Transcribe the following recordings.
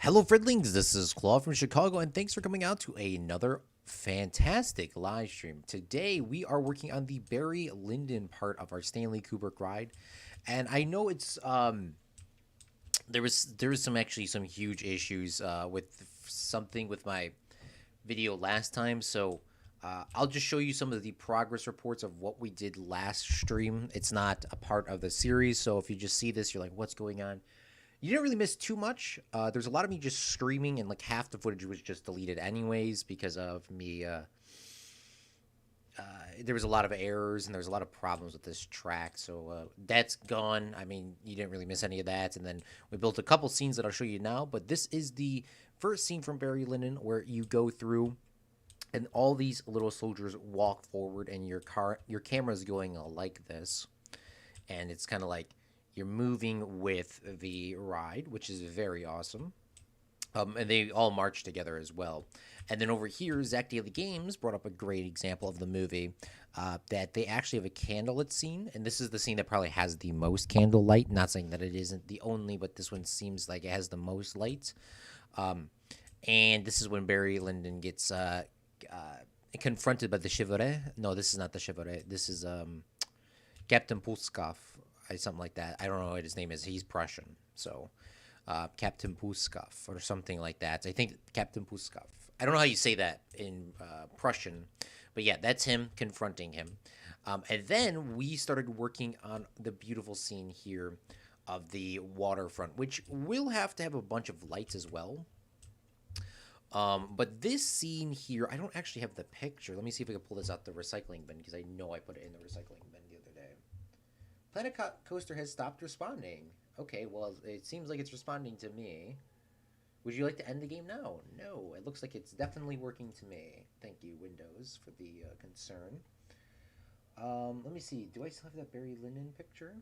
Hello, Fridlings. This is Claude from Chicago, and thanks for coming out to another fantastic live stream. Today, we are working on the Barry Lyndon part of our Stanley Kubrick ride, and I know it's there was some huge issues with something with my video last time, so. I'll just show you some of the progress reports of what we did last stream. It's not a part of the series, so if you just see this, you're like, what's going on? You didn't really miss too much. There's a lot of me just screaming, and like half the footage was just deleted anyways because of me. There was a lot of errors and there was a lot of problems with this track, so that's gone. I mean, you didn't really miss any of that. And then we built a couple scenes that I'll show you now. But this is the first scene from Barry Lyndon where you go through, and all these little soldiers walk forward, and your camera is going like this, and it's kind of like you're moving with the ride, which is very awesome. And they all march together as well. And then over here, Zach Daily Games brought up a great example of the movie that they actually have a candlelit scene. And this is the scene that probably has the most candlelight. Not saying that it isn't the only, but this one seems like it has the most lights. And this is when Barry Lyndon gets confronted by the Chevrolet. No, this is not the Chevrolet. This is Captain Puskov, something like that. I don't know what his name is. He's Prussian. So Captain Puskov or something like that. I think Captain Puskov. I don't know how you say that in Prussian, but yeah, that's him confronting him. And then we started working on the beautiful scene here of the waterfront, which will have to have a bunch of lights as well. But this scene here, I don't actually have the picture. Let me see if I can pull this out the recycling bin because I know I put it in the recycling bin the other day. Planet Coaster has stopped responding. Okay, well, it seems like it's responding to me. Would you like to end the game now? No, it looks like it's definitely working to me. Thank you, Windows, for the concern. Let me see. Do I still have that Barry Lyndon picture?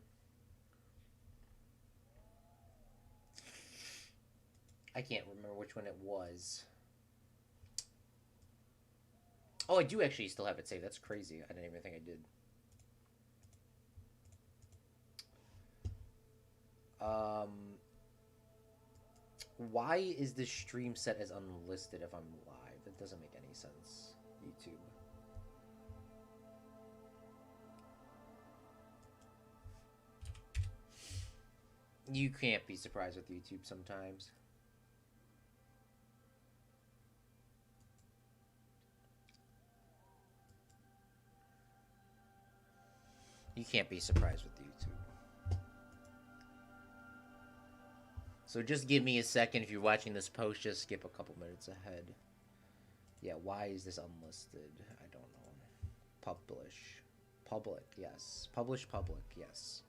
I can't remember which one it was. Oh, I do actually still have it saved. That's crazy. I didn't even think I did. Why is this stream set as unlisted if I'm live? That doesn't make any sense. YouTube. You can't be surprised with YouTube sometimes. You can't be surprised with YouTube. So just give me a second. If you're watching this post, just skip a couple minutes ahead. Yeah, why is this unlisted? I don't know. Publish. Public, yes. Publish public, yes.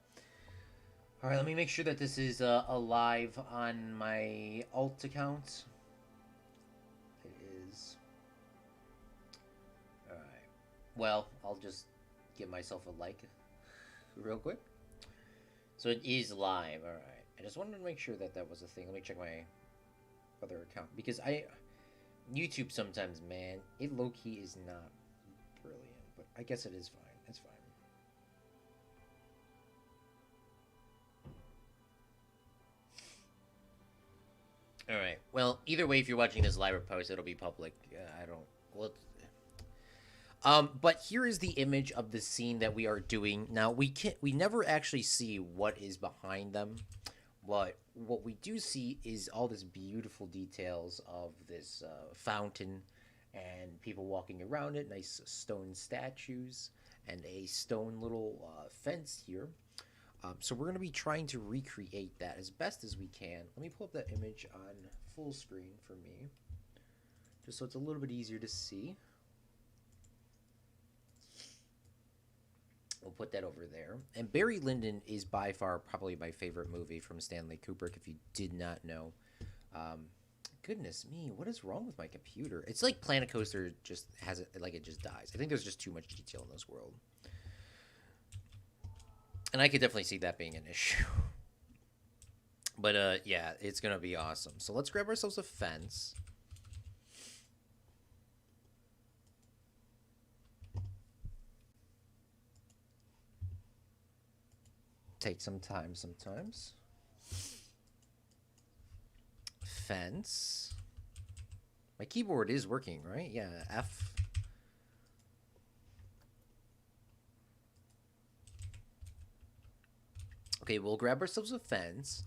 Alright, let me make sure that this is alive on my alt account. It is. Alright. Well, I'll just give myself a like real quick. So it is live, alright. I just wanted to make sure that that was a thing. Let me check my other account. Because YouTube sometimes, man, it low-key is not brilliant. But I guess it is fine. It's fine. Alright. Well, either way, if you're watching this live or post, it'll be public. I don't... Well, but here is the image of the scene that we are doing. Now, we never actually see what is behind them. But what we do see is all this beautiful details of this fountain and people walking around it, nice stone statues, and a stone little fence here. So we're going to be trying to recreate that as best as we can. Let me pull up that image on full screen for me, just so it's a little bit easier to see. We'll put that over there. And Barry Lyndon is by far probably my favorite movie from Stanley Kubrick, if you did not know. Goodness me, what is wrong with my computer? It's like Planet Coaster just has it, like it just dies. I think there's just too much detail in this world. And I could definitely see that being an issue. But yeah, it's going to be awesome. So let's grab ourselves a fence. Take some time sometimes. fence. My keyboard is working, right? Yeah, F. Okay, we'll grab ourselves a fence,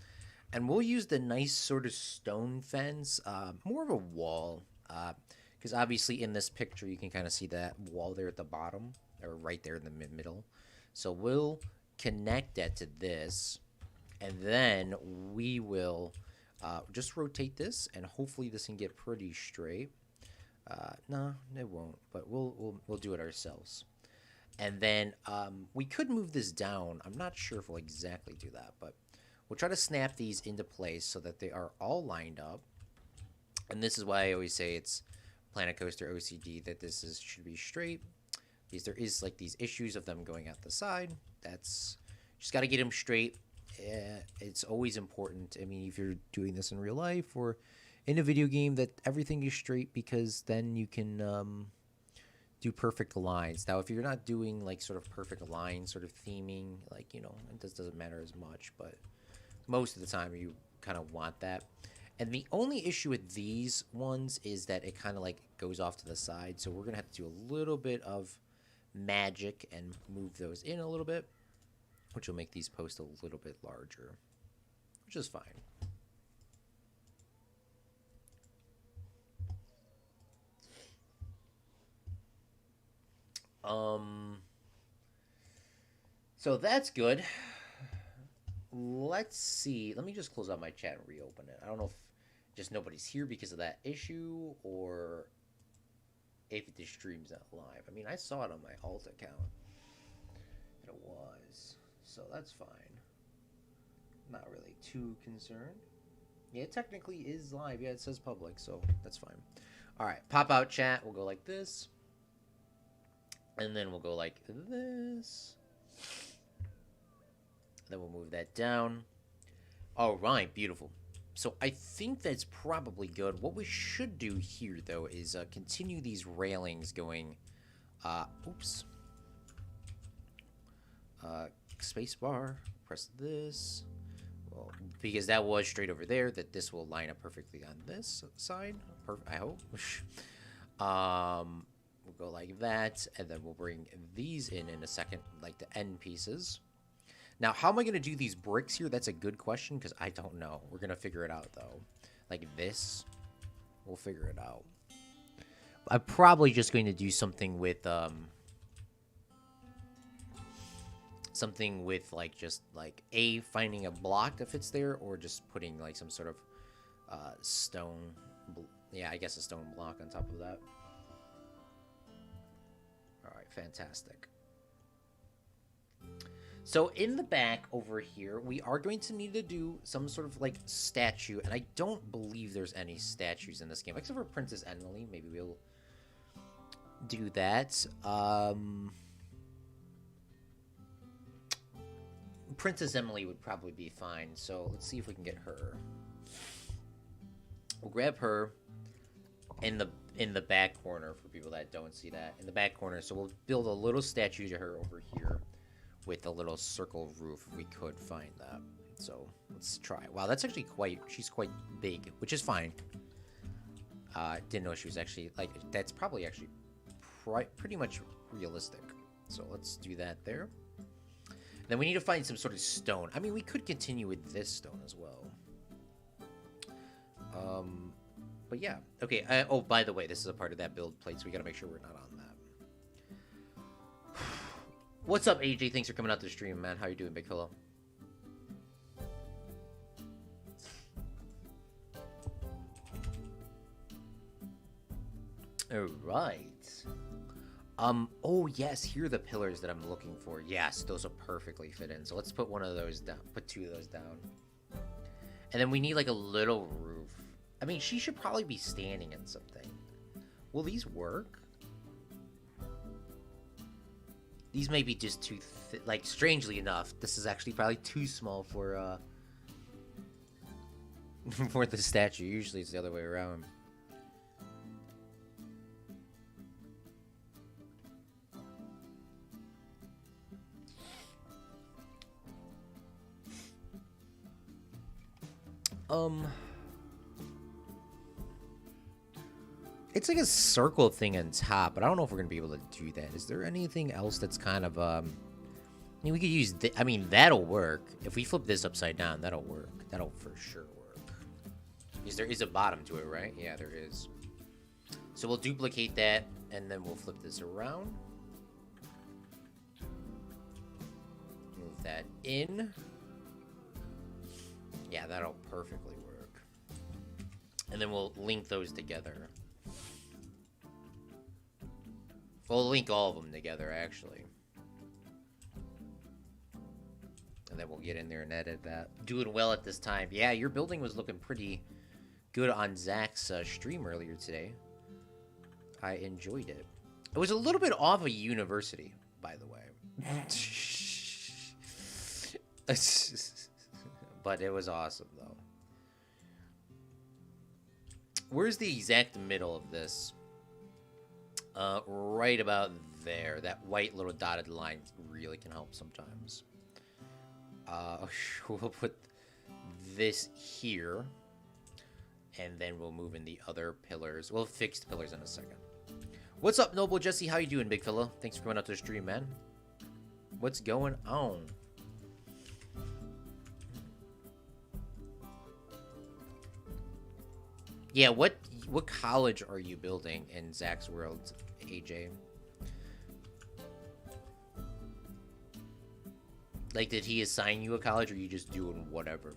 and we'll use the nice sort of stone fence, more of a wall, because obviously in this picture you can kind of see that wall there at the bottom, or right there in the middle. So we'll connect that to this, and then we will just rotate this, and hopefully this can get pretty straight. No, it won't, but we'll do it ourselves. And then we could move this down. I'm not sure if we'll exactly do that, but we'll try to snap these into place so that they are all lined up. And this is why I always say it's Planet Coaster OCD, that should be straight. Because there is like these issues of them going out the side. That's just got to get them straight. It's always important. I mean, if you're doing this in real life or in a video game, that everything is straight, because then you can do perfect lines. Now, if you're not doing like sort of perfect line sort of theming, like, you know, it doesn't matter as much, but most of the time you kind of want that. And the only issue with these ones is that it kind of like goes off to the side, so we're gonna have to do a little bit of magic and move those in a little bit, which will make these posts a little bit larger, which is fine. So that's good. Let's see. Let me just close out my chat and reopen it. I don't know if just nobody's here because of that issue, or if the stream's not live. I mean, I saw it on my alt account. And it was. So that's fine. Not really too concerned. Yeah, it technically is live. Yeah, it says public, so that's fine. All right, pop out chat. We'll go like this. And then we'll go like this. Then we'll move that down. All right, beautiful. So I think that's probably good. What we should do here, though, is continue these railings going. Oops. Space bar. Press this. Well, because that was straight over there. That this will line up perfectly on this side. I hope. We'll go like that, and then we'll bring these in a second, like the end pieces. Now, how am I going to do these bricks here? That's a good question, because I don't know. We're going to figure it out, though. Like this. We'll figure it out. I'm probably just going to do something with, like, just, like, finding a block that fits there, or just putting, like, some sort of, stone. Yeah, I guess a stone block on top of that. Alright, fantastic. So in the back over here, we are going to need to do some sort of like statue, and I don't believe there's any statues in this game, except for Princess Emily. Maybe we'll do that. Princess Emily would probably be fine, so let's see if we can get her. We'll grab her in the back corner for people that don't see that. In the back corner, so we'll build a little statue to her over here with a little circle roof if we could find that. So let's try. Wow, that's actually she's quite big, which is fine. Didn't know she was actually, like, that's probably actually pretty much realistic. So let's do that there. Then we need to find some sort of stone. I mean, we could continue with this stone as well. But yeah. Okay, oh, by the way, this is a part of that build plate, so we gotta make sure we're not on that. What's up, AJ? Thanks for coming out to the stream, man. How you doing, big fellow? All right. Oh yes, here are the pillars that I'm looking for. Yes, those will perfectly fit in. So let's put one of those down. Put two of those down. And then we need like a little roof. I mean, she should probably be standing in something. Will these work? These may be just too like, strangely enough, this is actually probably too small for for the statue. Usually it's the other way around. It's like a circle thing on top, but I don't know if we're gonna be able to do that. Is there anything else that's kind of I mean, we could use. I mean, that'll work if we flip this upside down. That'll work. That'll for sure work. Because there is a bottom to it, right? Yeah, there is. So we'll duplicate that, and then we'll flip this around. Move that in. Yeah, that'll perfectly work. And then we'll link those together. We'll link all of them together, actually. And then we'll get in there and edit that. Doing well at this time. Yeah, your building was looking pretty good on Zach's stream earlier today. I enjoyed it. It was a little bit off a university, by the way. But it was awesome, though. Where's the exact middle of this? Right about there. That white little dotted line really can help sometimes. We'll put this here. And then we'll move in the other pillars. We'll fix the pillars in a second. What's up, Noble Jesse? How you doing, big fella? Thanks for coming out to the stream, man. What's going on? Yeah, what college are you building in Zach's world, AJ? Like, did he assign you a college, or are you just doing whatever?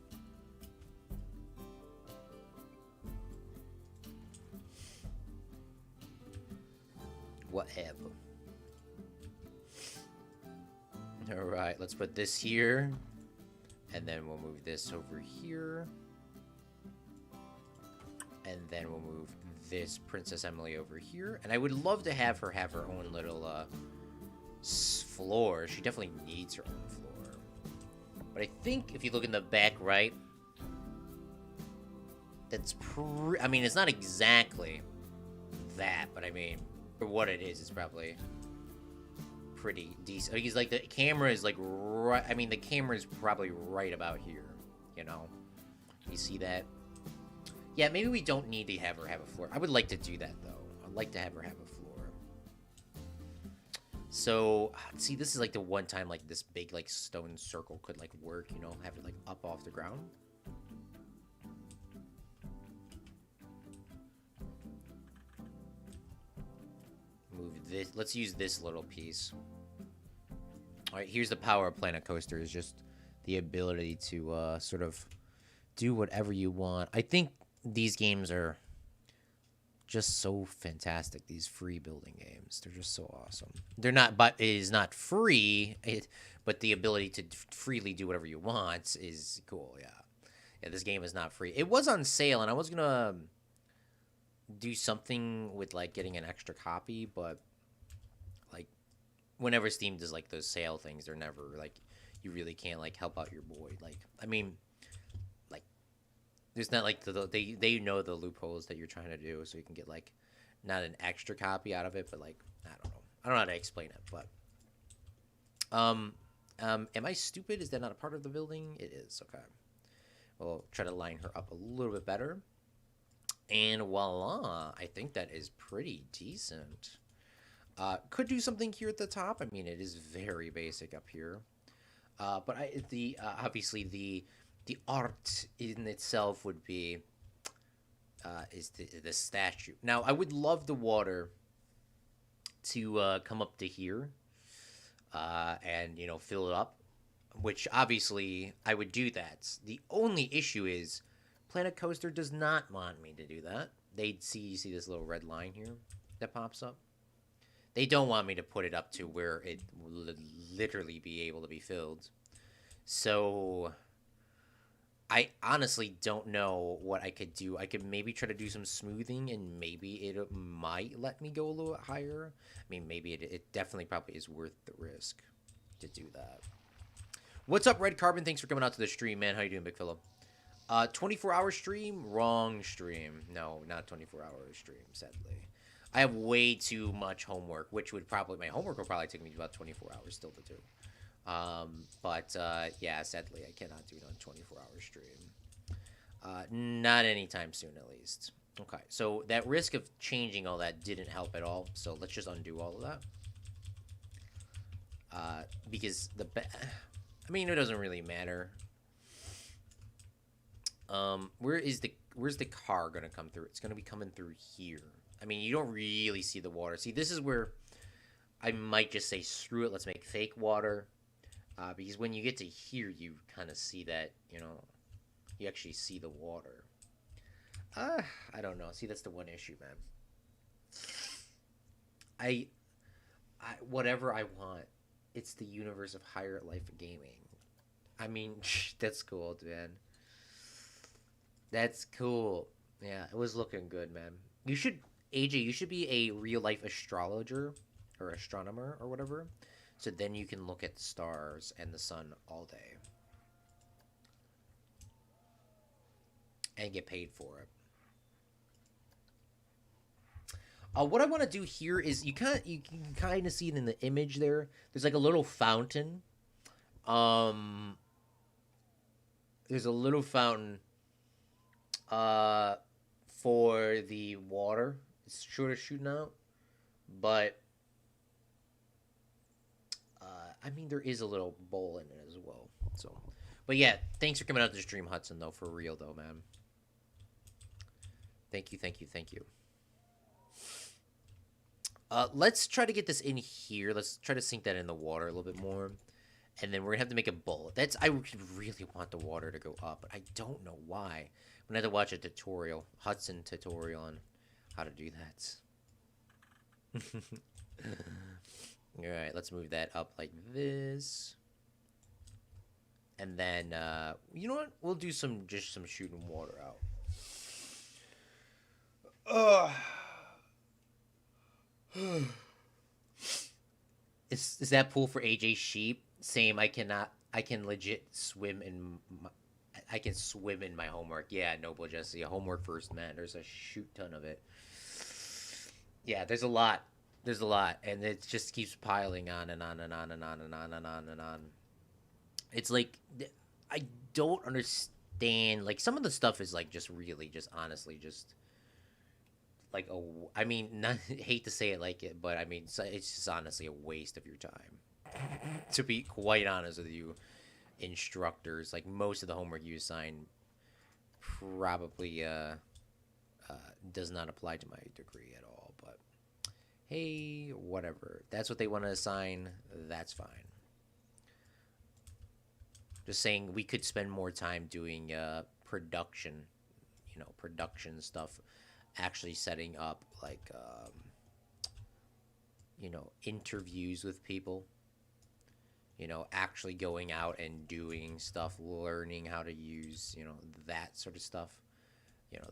Whatever. Alright, let's put this here. And then we'll move this over here. And then we'll move this Princess Emily over here. And I would love to have her own little floor. She definitely needs her own floor. But I think if you look in the back right, that's I mean, it's not exactly that, but I mean, for what it is, it's probably pretty decent. He's like, the camera is like right. I mean, the camera is probably right about here. You know, you see that? Yeah, maybe we don't need to have her have a floor. I would like to do that though. I'd like to have her have a floor. So, see, this is like the one time like this big like stone circle could like work. You know, have it like up off the ground. Move this. Let's use this little piece. All right, here's the power of Planet Coaster, is just the ability to sort of do whatever you want. I think these games are just so fantastic. These free building games, they're just so awesome. They're not, but it is not free. But the ability to freely do whatever you want is cool. Yeah, yeah. This game is not free. It was on sale, and I was gonna do something with like getting an extra copy, but like whenever Steam does like those sale things, they're never like, you really can't like help out your boy. Like, I mean, like there's not like they know the loopholes that you're trying to do, so you can get like not an extra copy out of it, but like I don't know how to explain it. But am I stupid? Is that not a part of the building? It is. Okay, we'll try to line her up a little bit better. And voila, I think that is pretty decent. Could do something here at the top. I mean, it is very basic up here. But obviously the art in itself would be is the statue. Now, I would love the water to come up to here and, you know, fill it up, which obviously I would do that. The only issue is Planet Coaster does not want me to do that. You see this little red line here that pops up? They don't want me to put it up to where it will literally be able to be filled. So I honestly don't know what I could do. I could maybe try to do some smoothing, and maybe it might let me go a little bit higher. I mean, maybe it definitely probably is worth the risk to do that. What's up, Red Carbon? Thanks for coming out to the stream, man. How you doing, big fella? 24-hour stream? Wrong stream. No, not 24-hour stream, sadly. I have way too much homework, which would probably, my homework will probably take me about 24 hours still to do. But yeah, sadly, I cannot do it on 24-hour stream. Not anytime soon, at least. Okay, so that risk of changing all that didn't help at all. So let's just undo all of that. Because I mean, it doesn't really matter. Where's the car gonna come through? It's gonna be coming through here. I mean, you don't really see the water. See, this is where I might just say screw it. Let's make fake water. Because when you get to here, you kind of see that, you actually see the water. I don't know. See, that's the one issue, man. I, whatever I want. It's the universe of Higher Life Gaming. I mean, that's cool, man. That's cool. Yeah, it was looking good, man. AJ, you should be a real life astrologer or astronomer or whatever. So then you can look at the stars and the sun all day and get paid for it. What I want to do here is you can kind of see it in the image there. There's like a little fountain. Um, there's a little fountain for the water. It's sort of shooting out, but I mean there is a little bowl in it as well. So, but yeah, thanks for coming out to stream, Hudson. Though, for real though, man. Thank you, thank you, thank you. Let's try to get this in here. Let's try to sink that in the water a little bit more. And then we're gonna have to make a bowl. I really want the water to go up, but I don't know why. I'm gonna have to watch a tutorial, Hudson tutorial on how to do that. Alright, let's move that up like this. And then, you know what? We'll do some shooting water out. Is that pool for AJ sheep? Same. I can legit swim I can swim in my homework. Yeah, Noble Jesse. Homework first, man. There's a shoot ton of it. Yeah, there's a lot. There's a lot. And it just keeps piling on and on and on and on and on and on and on. It's like, I don't understand. Like, some of the stuff is like just really, just honestly, just like I mean, not hate to say it like it, but I mean, it's just honestly a waste of your time. To be quite honest with you, instructors, like most of the homework you assign probably does not apply to my degree at all. But hey, whatever. That's what they want to assign. That's fine. Just saying, we could spend more time doing production, production stuff. Actually setting up like interviews with people, actually going out and doing stuff, learning how to use that sort of stuff.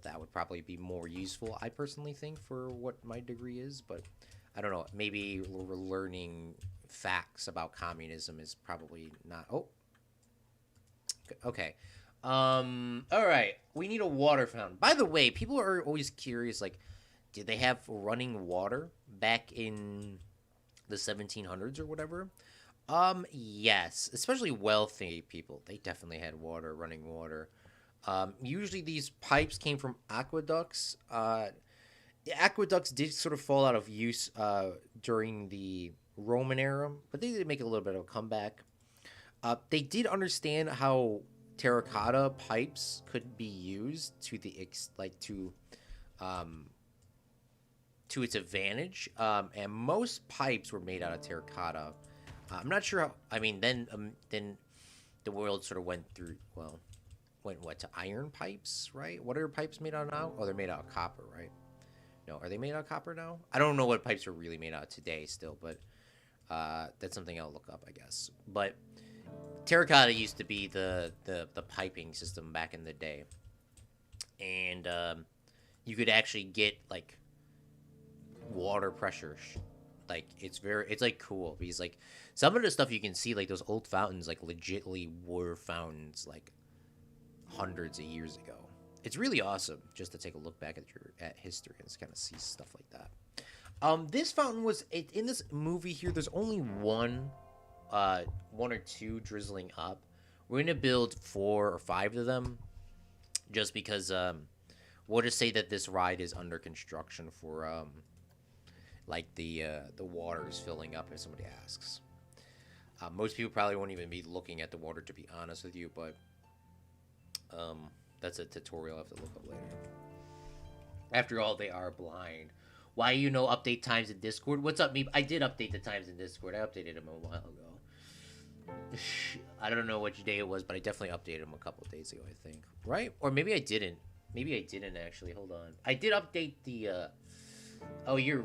That would probably be more useful, I personally think, for what my degree is. But I don't know, maybe learning facts about communism is probably not. Okay. All right. We need a water fountain. By the way, people are always curious, like, did they have running water back in the 1700s or whatever? Yes. Especially wealthy people. They definitely had running water. Usually these pipes came from aqueducts. The aqueducts did sort of fall out of use during the Roman era, but they did make a little bit of a comeback. They did understand how terracotta pipes could be used to to its advantage, and most pipes were made out of terracotta. I'm not sure how. I mean, then the world sort of went to iron pipes, right? What are pipes made out of now? Oh, they're made out of copper, right? No, are they made out of copper now? I don't know what pipes are really made out of today still, but that's something I'll look up, I guess. But terracotta used to be the piping system back in the day, and you could actually get like water pressure. Like it's like cool because like some of the stuff you can see, like those old fountains, like legitly were fountains like hundreds of years ago. It's really awesome just to take a look back at history and kind of see stuff like that. This fountain was in this movie here. There's only one or two drizzling up. We're gonna build 4 or 5 of them, just because We'll just say that this ride is under construction for like the water is filling up if somebody asks. Most people probably won't even be looking at the water, to be honest with you, but that's a tutorial I have to look up later. After all, they are blind. Why update times in Discord? What's up, me? I did update the times in Discord. I updated them a while ago. I don't know which day it was, but I definitely updated them a couple of days ago, I think. Right? Or maybe I didn't. Maybe I didn't actually. Hold on. I did update the. Oh, yeah,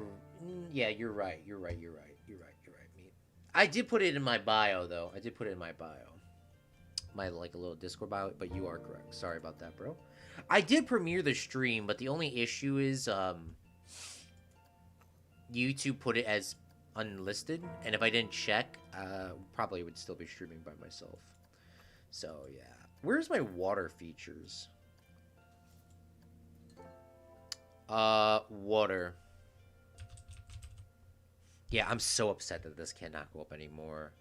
you're right. You're right. Me. I did put it in my bio, though. I did put it in my bio. My, like, a little Discord bio, but you are correct. Sorry about that, bro. I did premiere the stream, but the only issue is, YouTube put it as unlisted, and if I didn't check, probably would still be streaming by myself. So, yeah. Where's my water features? Water. Yeah, I'm so upset that this cannot go up anymore.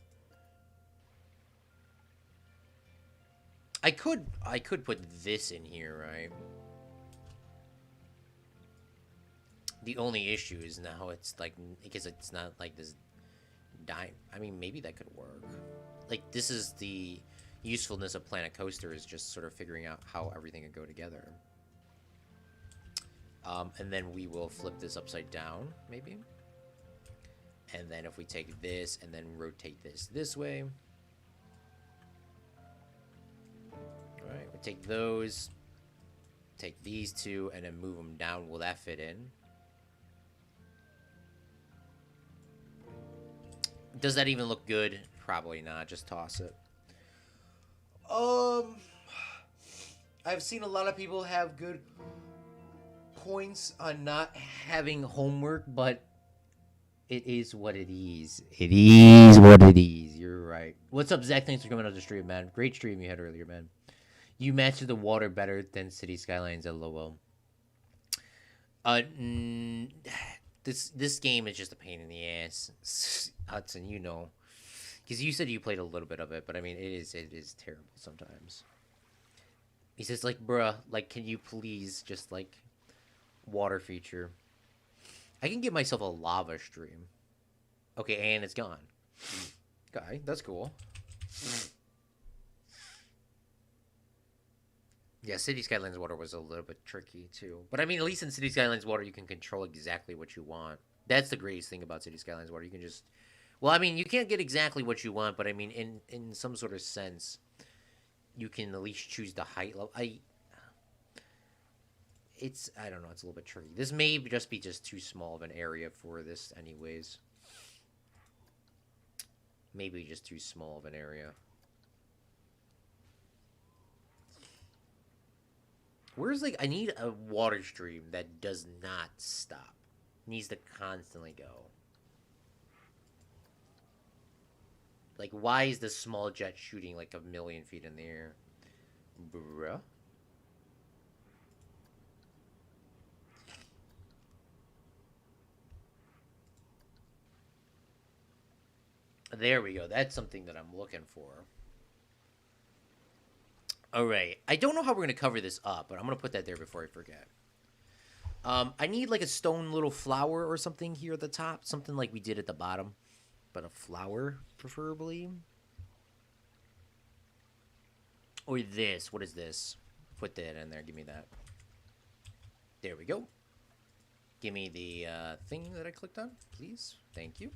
I could put this in here, right? The only issue is now it's like, because it's not like this dime. I mean, maybe that could work. Like, this is the usefulness of Planet Coaster, is just sort of figuring out how everything can go together. And then we will flip this upside down, maybe. And then if we take this and then rotate this way. Alright, we take those. Take these two and then move them down. Will that fit in? Does that even look good? Probably not. Just toss it. I've seen a lot of people have good points on not having homework, but it is what it is. It is what it is. You're right. What's up, Zach? Thanks for coming on the stream, man. Great stream you had earlier, man. You matched the water better than City Skylines, LOL. This game is just a pain in the ass, Hudson. You know, because you said you played a little bit of it, but I mean, it is terrible sometimes. He says, like, bruh, like, can you please just like water feature? I can give myself a lava stream. Okay, and it's gone. Okay, that's cool. Yeah, City Skylines Water was a little bit tricky, too. But, I mean, at least in City Skylines Water, you can control exactly what you want. That's the greatest thing about City Skylines Water. You can just... Well, I mean, you can't get exactly what you want, but, I mean, in some sort of sense, you can at least choose the height level. I don't know, it's a little bit tricky. This may just be too small of an area for this anyways. Maybe just too small of an area. Where's, like, I need a water stream that does not stop. It needs to constantly go. Like, why is this small jet shooting, like, 1,000,000 feet in the air? Bruh. There we go. That's something that I'm looking for. Alright. I don't know how we're going to cover this up, but I'm going to put that there before I forget. I need like a stone little flower or something here at the top. Something like we did at the bottom. But a flower, preferably. Or this. What is this? Put that in there. Give me that. There we go. Give me the thing that I clicked on, please. Thank you.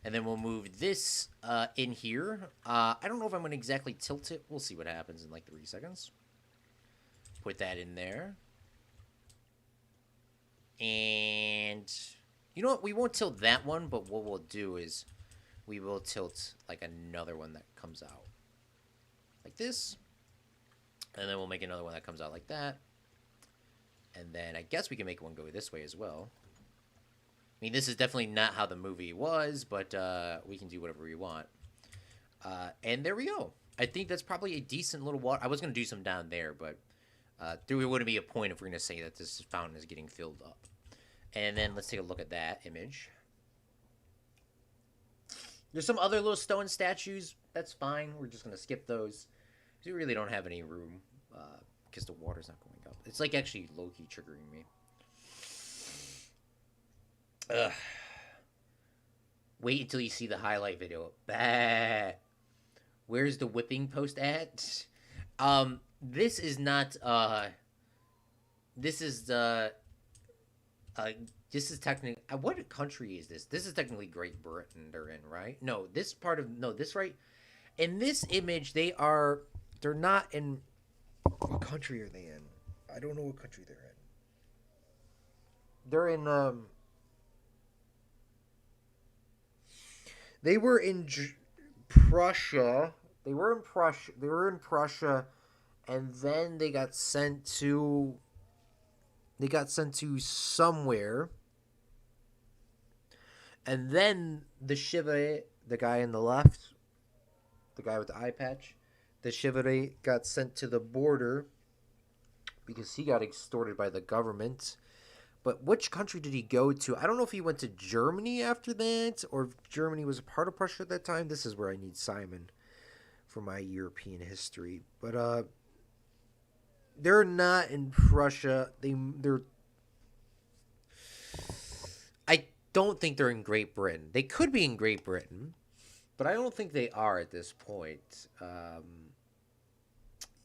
And then we'll move this in here. I don't know if I'm going to exactly tilt it. We'll see what happens in like 3 seconds. Put that in there. And you know what? We won't tilt that one, but what we'll do is we will tilt like another one that comes out. Like this. And then we'll make another one that comes out like that. And then I guess we can make one go this way as well. I mean, this is definitely not how the movie was, but we can do whatever we want. And there we go. I think that's probably a decent little water. I was going to do some down there, but there wouldn't be a point if we're going to say that this fountain is getting filled up. And then let's take a look at that image. There's some other little stone statues. That's fine. We're just going to skip those. We really don't have any room because the water's not going up. It's like actually low-key triggering me. Ugh. Wait until you see the highlight video. Bah. Where's the whipping post at? This is not, this is, this is technically, what country is this? This is technically Great Britain they're in, right? No, this part of, no, this right, in this image, they're not in, what country are they in? I don't know what country they're in. They're in, they were in Prussia. They were in Prussia, and then they got sent to somewhere. And then the Chevalier, the guy in the left, the guy with the eye patch, the Chevalier got sent to the border because he got extorted by the government. But which country did he go to? I don't know if he went to Germany after that, or if Germany was a part of Prussia at that time. This is where I need Simon for my European history. But they're not in Prussia. They're. I don't think they're in Great Britain. They could be in Great Britain, but I don't think they are at this point.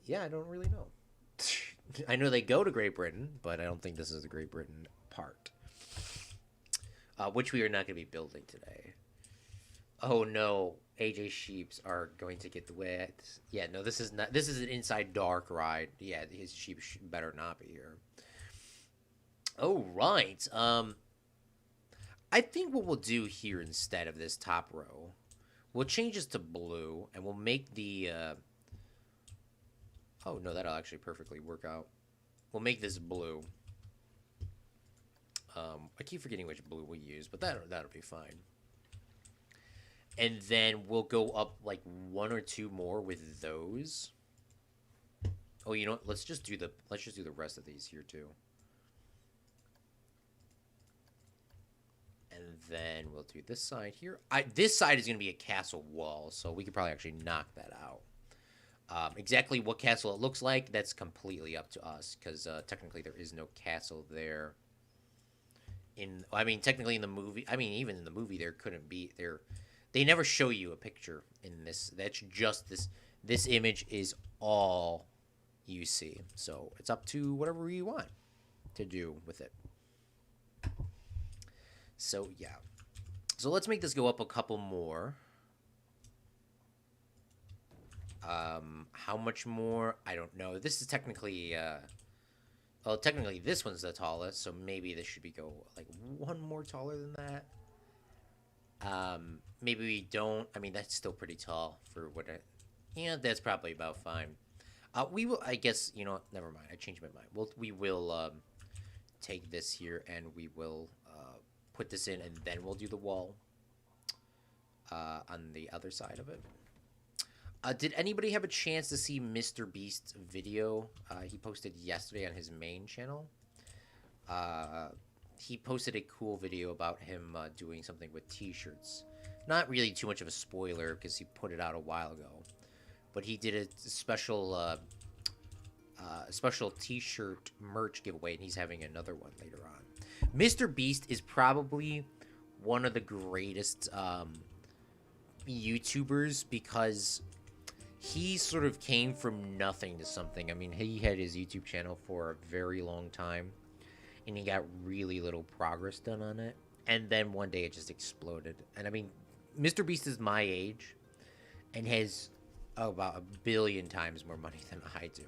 Yeah, I don't really know. I know they go to Great Britain, but I don't think this is the Great Britain part. Which we are not going to be building today. Oh no, AJ Sheeps are going to get wet. Yeah, no, this is not. This is an inside dark ride. Yeah, his sheep better not be here. Oh right. I think what we'll do here instead of this top row, we'll change this to blue, and we'll make the. Oh, no, that'll actually perfectly work out. We'll make this blue. I keep forgetting which blue we use, but that'll be fine. And then we'll go up like one or two more with those. Oh, you know what? Let's just do the rest of these here too. And then we'll do this side here. This side is going to be a castle wall, so we could probably actually knock that out. Exactly what castle it looks like, that's completely up to us, because technically there is no castle there. Technically in the movie, even in the movie there couldn't be there. They never show you a picture in this. That's just this image is all you see. So it's up to whatever you want to do with it. So yeah. So let's make this go up a couple more. How much more? I don't know. This is technically, technically this one's the tallest, so maybe this should go like one more taller than that. Maybe we don't. That's still pretty tall for what yeah, that's probably about fine. We will, I guess, you know what? Never mind. I changed my mind. We will take this here and we will put this in, and then we'll do the wall on the other side of it. Did anybody have a chance to see Mr. Beast's video he posted yesterday on his main channel? He posted a cool video about him doing something with t-shirts. Not really too much of a spoiler because he put it out a while ago. But he did a special t-shirt merch giveaway, and he's having another one later on. Mr. Beast is probably one of the greatest YouTubers because he sort of came from nothing to something. He had his YouTube channel for a very long time, and he got really little progress done on it. And then one day it just exploded. And Mr. Beast is my age and has about 1 billion times more money than I do.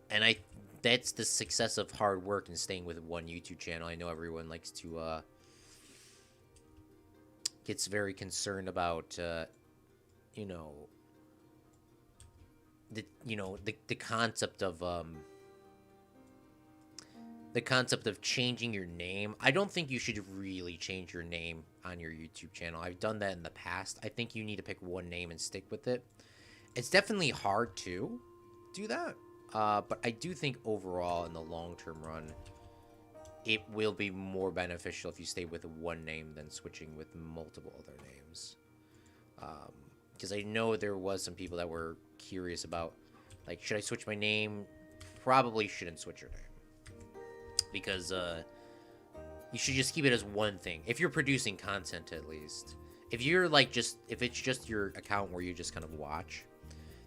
And that's the success of hard work and staying with one YouTube channel. I know everyone likes to gets very concerned about the concept of changing your name. I don't think you should really change your name on your YouTube channel. I've done that in the past. I think you need to pick one name and stick with it. It's definitely hard to do that, but I do think overall in the long-term run, it will be more beneficial if you stay with one name than switching with multiple other names. because I know there was some people that were curious about, like, should I switch my name? Probably shouldn't switch your name, because you should just keep it as one thing. If you're producing content, at least. If you're like if it's just your account where you just kind of watch,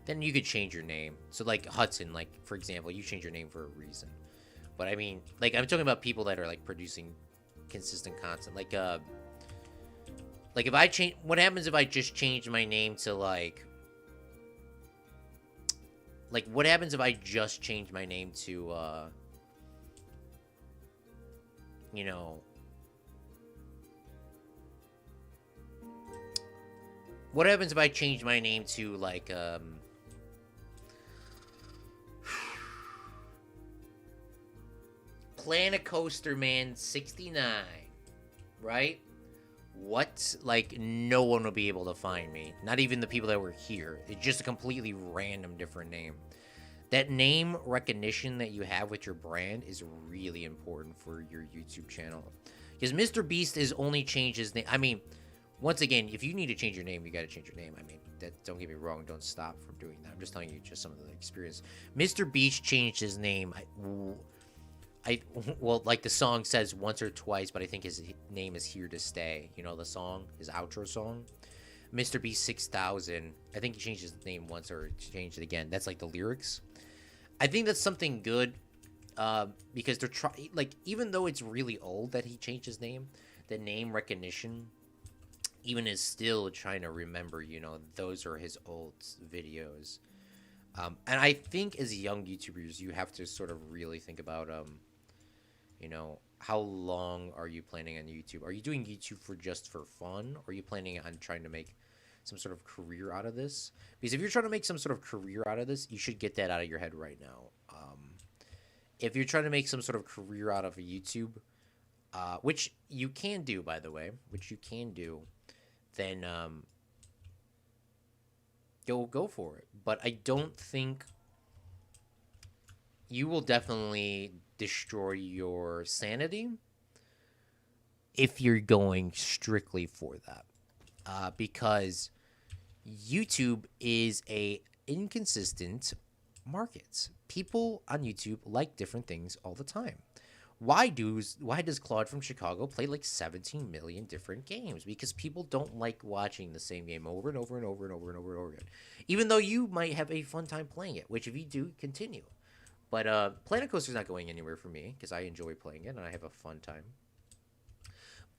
then you could change your name. So like Hudson, like for example, you change your name for a reason. But I mean, like I'm talking about people that are like producing consistent content. Like if I change, what happens if I just change my name to like what happens if I just change my name to you know, what happens if I change my name to like Planet Coaster Man 69, right? What? Like, no one will be able to find me. Not even the people that were here. It's just a completely random different name. That name recognition that you have with your brand is really important for your YouTube channel. Because Mr. Beast has only changed his name. I mean, once again, if you need to change your name, you got to change your name. I mean, don't get me wrong. Don't stop from doing that. I'm just telling you just some of the experience. Mr. Beast changed his name. Well, like the song says once or twice, but I think his name is Here to Stay. You know the song, his outro song, Mr. Beast 6000. I think he changed his name once or changed it again. That's like the lyrics. I think that's something good, because they're even though it's really old that he changed his name, the name recognition even is still trying to remember. You know, those are his old videos. And I think as young YouTubers, you have to sort of really think about you know, how long are you planning on YouTube? Are you doing YouTube for fun? Or are you planning on trying to make some sort of career out of this? Because if you're trying to make some sort of career out of this, you should get that out of your head right now. If you're trying to make some sort of career out of YouTube, which you can do, by the way, then go for it. But I don't think you will definitely destroy your sanity if you're going strictly for that, because YouTube is a inconsistent market. People on YouTube like different things all the time. Why does Claude from Chicago play like 17 million different games? Because people don't like watching the same game over and over and over and over and over and over again. Even though you might have a fun time playing it, which if you do, continue. But Planet Coaster's not going anywhere for me because I enjoy playing it and I have a fun time.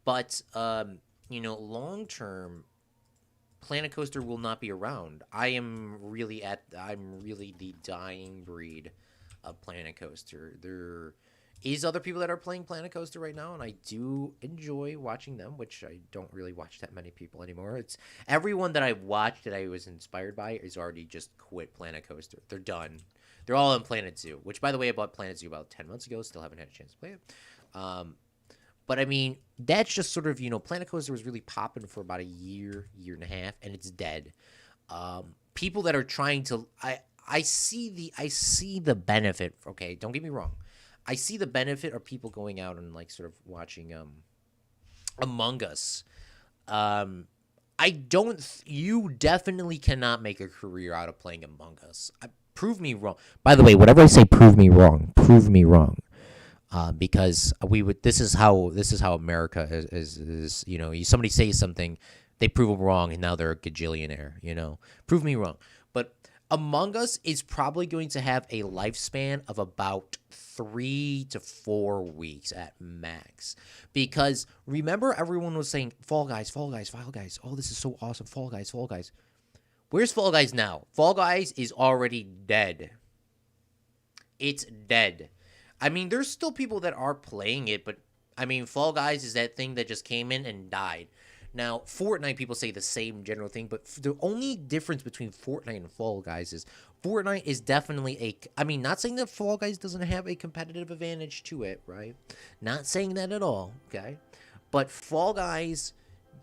But you know, long term, Planet Coaster will not be around. I'm really the dying breed of Planet Coaster. There is other people that are playing Planet Coaster right now, and I do enjoy watching them, which I don't really watch that many people anymore. It's everyone that I've watched that I was inspired by is already just quit Planet Coaster. They're done. They're all in Planet Zoo, which, by the way, I bought Planet Zoo about 10 months ago. Still haven't had a chance to play it. But, I mean, that's just sort of, you know, Planet Coaster was really popping for about a year and a half, and it's dead. People that are trying to I see the benefit. Okay, don't get me wrong. I see the benefit of people going out and, like, sort of watching Among Us. You definitely cannot make a career out of playing Among Us. Prove me wrong. By the way, whatever I say, prove me wrong. Prove me wrong. Because this is how America is. You know, somebody says something, they prove them wrong, and now they're a gajillionaire. You know, prove me wrong. But Among Us is probably going to have a lifespan of about 3 to 4 weeks at max. Because remember, everyone was saying Fall Guys, Fall Guys, Fall Guys. Oh, this is so awesome, Fall Guys, Fall Guys. Where's Fall Guys now? Fall Guys is already dead. It's dead. I mean, there's still people that are playing it, but I mean, Fall Guys is that thing that just came in and died. Now, Fortnite, people say the same general thing, but the only difference between Fortnite and Fall Guys is Fortnite is definitely not saying that Fall Guys doesn't have a competitive advantage to it, right? Not saying that at all, okay? But Fall Guys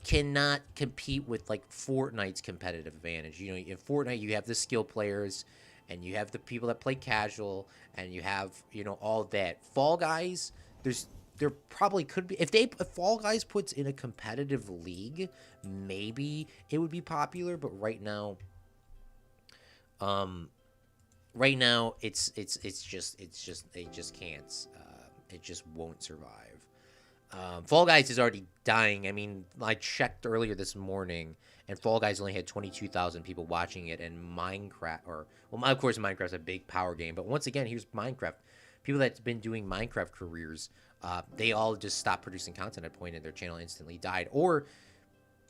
cannot compete with, like, Fortnite's competitive advantage. You know, in Fortnite, you have the skill players, and you have the people that play casual, and you have, you know, all that. Fall Guys, there's there probably could be if Fall Guys puts in a competitive league, maybe it would be popular. But um, right now it's just they just can't. It just won't survive. Fall Guys is already dying. I mean, I checked earlier this morning, and Fall Guys only had 22,000 people watching it. And Minecraft, of course, Minecraft's a big power game. But once again, here's Minecraft. People that's been doing Minecraft careers, they all just stopped producing content at a point, and their channel instantly died. Or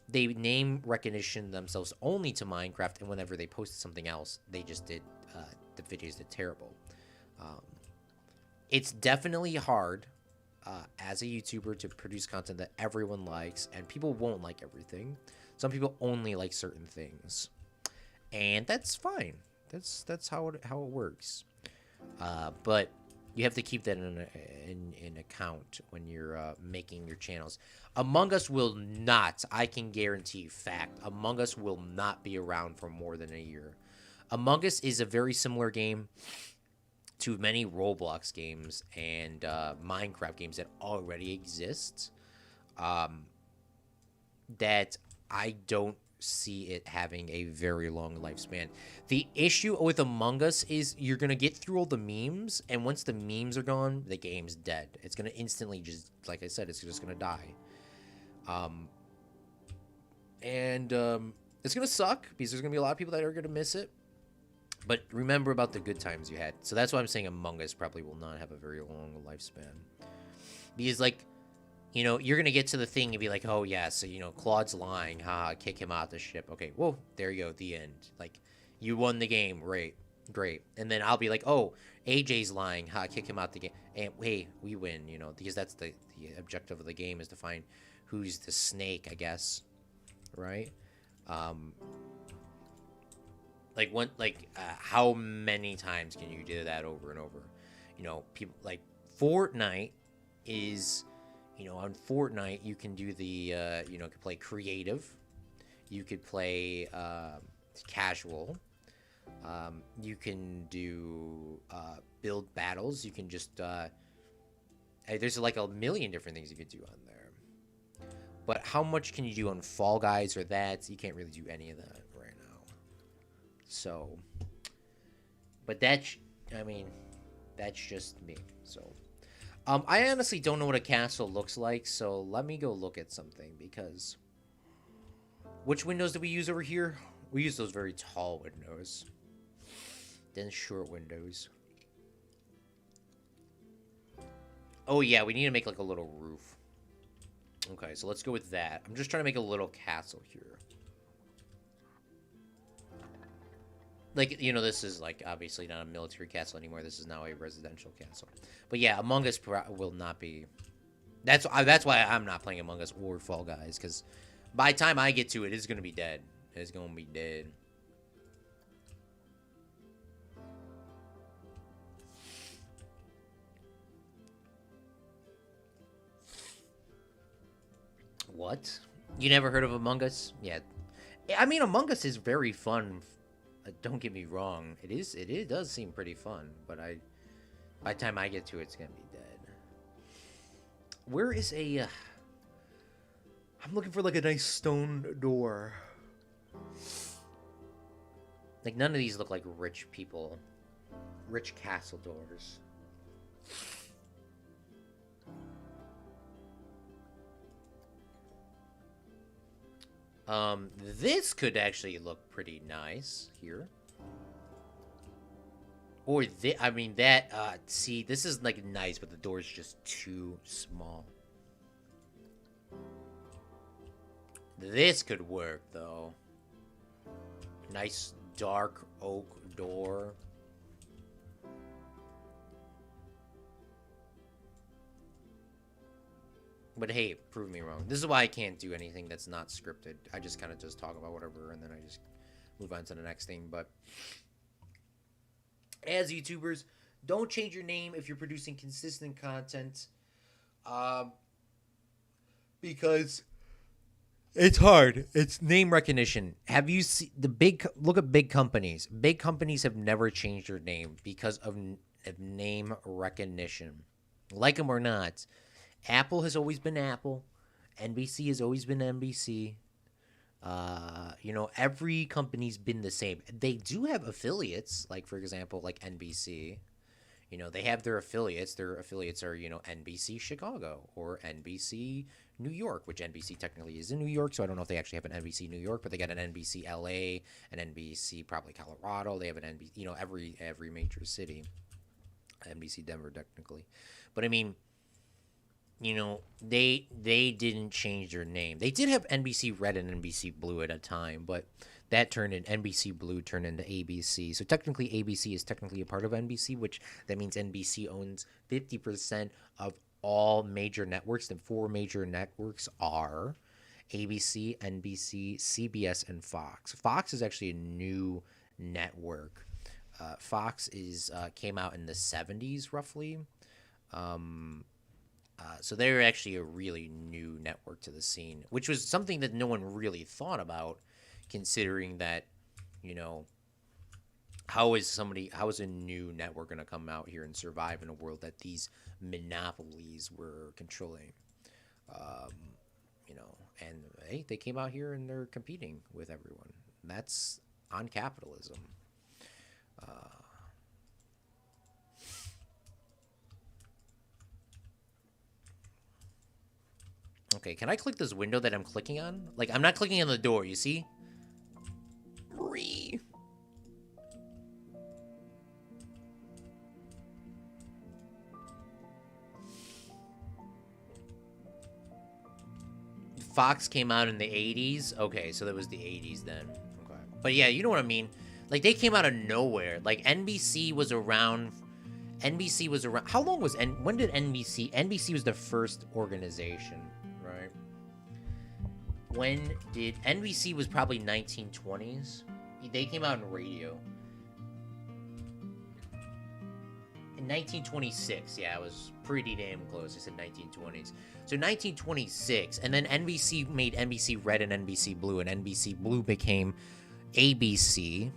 they name recognition themselves only to Minecraft, and whenever they posted something else, they just did the videos did terrible. Um, it's definitely hard as a YouTuber to produce content that everyone likes, and people won't like everything. Some people only like certain things, and that's fine. That's how it works. But you have to keep that in account when you're making your channels. Among Us will not, I can guarantee you, fact, Among Us will not be around for more than a year. Among Us is a very similar game to many Roblox games and Minecraft games that already exist, that I don't see it having a very long lifespan. The issue with Among Us is you're going to get through all the memes, and once the memes are gone, the game's dead. It's going to instantly just, like I said, it's just going to die. It's going to suck because there's going to be a lot of people that are going to miss it. But remember about the good times you had. So that's why I'm saying Among Us probably will not have a very long lifespan. Because, like, you know, you're going to get to the thing and be like, oh, yeah, so, you know, Claude's lying. Ha, kick him out the ship. Okay, whoa, there you go, the end. Like, you won the game. Great. And then I'll be like, oh, AJ's lying. Ha, kick him out the game. And, hey, we win, you know, because that's the objective of the game is to find who's the snake, I guess. Right? How many times can you do that over and over? You know, people like Fortnite is, you know, on Fortnite you can do the, you know, you could play creative, you could play casual, you can do build battles, you can just, there's like a million different things you could do on there. But how much can you do on Fall Guys or that? You can't really do any of that right now. So, but that's just me. So, I honestly don't know what a castle looks like. So let me go look at something because which windows do we use over here? We use those very tall windows, then short windows. Oh yeah, we need to make like a little roof. Okay, so let's go with that. I'm just trying to make a little castle here. Like, you know, this is, like, obviously not a military castle anymore. This is now a residential castle. But, yeah, Among Us will not be... That's why I'm not playing Among Us or Fall Guys, because by the time I get to it, it's going to be dead. It's going to be dead. What? You never heard of Among Us? Yeah. I mean, Among Us is very fun. Don't get me wrong. It does seem pretty fun, but by the time I get to it, it's gonna be dead. Where is a? I'm looking for like a nice stone door. Like none of these look like rich people, rich castle doors. This could actually look pretty nice here. Or see, this is like nice, but the door is just too small. This could work, though. Nice dark oak door. But hey, prove me wrong. This is why I can't do anything that's not scripted. I just kind of just talk about whatever, and then I just move on to the next thing. But as YouTubers, don't change your name if you're producing consistent content. Because it's hard. It's name recognition. Have you seen look at big companies. Big companies have never changed their name because of name recognition. Like them or not, Apple has always been Apple. NBC has always been NBC. Every company's been the same. They do have affiliates, like for example, like NBC. They have their affiliates. Their affiliates are, NBC Chicago or NBC New York, which NBC technically is in New York. So I don't know if they actually have an NBC New York, but they got an NBC LA, an NBC probably Colorado. They have an NBC, every major city. NBC Denver technically, but I mean, they didn't change their name. They did have NBC Red and NBC Blue at a time, but that turned in NBC Blue turned into ABC. So technically ABC is technically a part of NBC, which that means NBC owns 50% of all major networks. The four major networks are ABC, NBC, CBS, and Fox. Fox is actually a new network. Fox came out in the 70s roughly. So they're actually a really new network to the scene, which was something that no one really thought about, considering that, how is a new network going to come out here and survive in a world that these monopolies were controlling? And hey, they came out here and they're competing with everyone. That's on capitalism. Okay, can I click this window that I'm clicking on? Like, I'm not clicking on the door, you see? Free. Fox came out in the 80s? Okay, so that was the 80s then. Okay. But yeah, you know what I mean? Like, they came out of nowhere. Like, NBC was around... How long was... When did NBC... NBC was the first organization, right? When did... NBC was probably 1920s. They came out in radio. In 1926, yeah, it was pretty damn close. I said 1920s. So 1926, and then NBC made NBC Red and NBC Blue, and NBC Blue became ABC.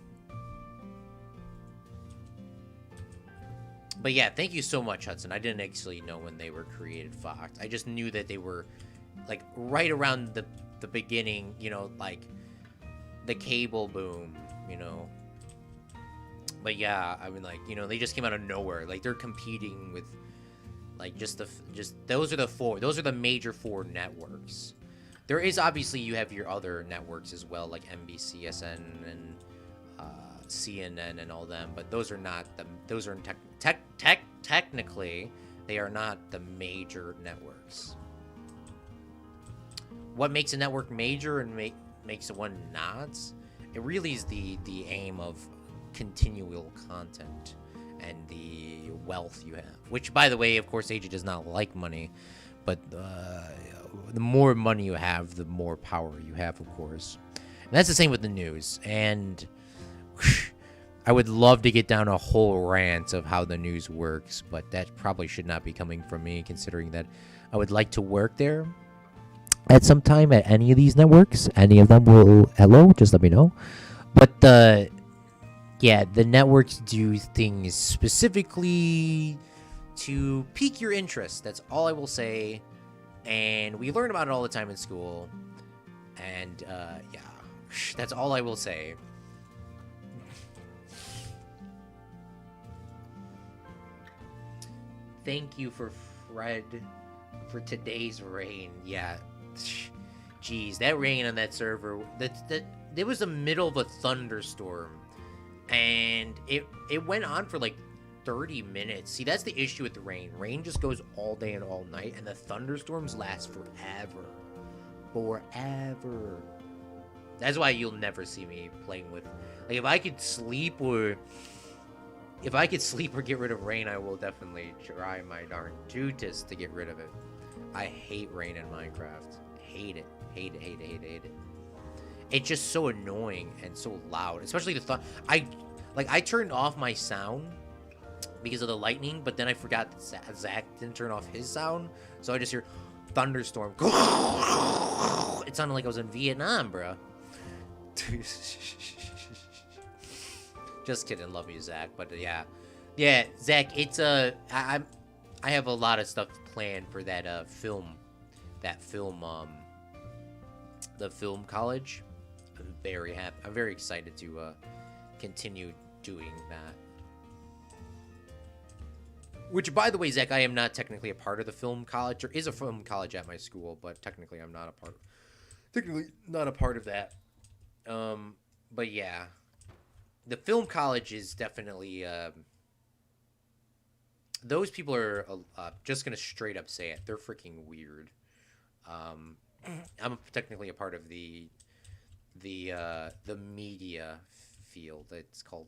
But yeah, thank you so much, Hudson. I didn't actually know when they were created, Fox. I just knew that they were, like, right around the beginning, like, the cable boom, But yeah, I mean, like, they just came out of nowhere. Like, they're competing with, like, those are the major four networks. There is, obviously, you have your other networks as well, like NBCSN and CNN and all them, but those are not technically, they are not the major networks. What makes a network major and makes one not? It really is the aim of continual content and the wealth you have, which, by the way, of course, AJ does not like money, but the more money you have, the more power you have, of course. And that's the same with the news. And I would love to get down a whole rant of how the news works, but that probably should not be coming from me, considering that I would like to work there at some time at any of these networks. Any of them will, hello, just let me know. But yeah, the networks do things specifically to pique your interest. That's all I will say. And we learn about it all the time in school. And yeah, that's all I will say. Thank you for Fred for today's rain. Yeah, jeez, that rain on that server. It was the middle of a thunderstorm. And it went on for like 30 minutes. See, that's the issue with the rain. Rain just goes all day and all night, and the thunderstorms last forever. Forever. That's why you'll never see me playing with... Like, if I could sleep or get rid of rain, I will definitely try my darn dudest to get rid of it. I hate rain in Minecraft. Hate it. Hate it, hate it, hate it, hate it. It's just so annoying and so loud, especially the I turned off my sound because of the lightning, but then I forgot that Zach didn't turn off his sound, so I just hear thunderstorm. It sounded like I was in Vietnam, bro. Just kidding, love you, Zach. But yeah, Zach. It's I have a lot of stuff plan for that that film the film college. I'm very happy. I'm very excited to continue doing that. Which, by the way, Zach, I am not technically a part of the film college. There is a film college at my school, but technically I'm not a part. Technically not a part of that. But yeah, the film college is definitely. Those people are just gonna straight up say it. They're freaking weird. I'm technically a part of the media field. It's called,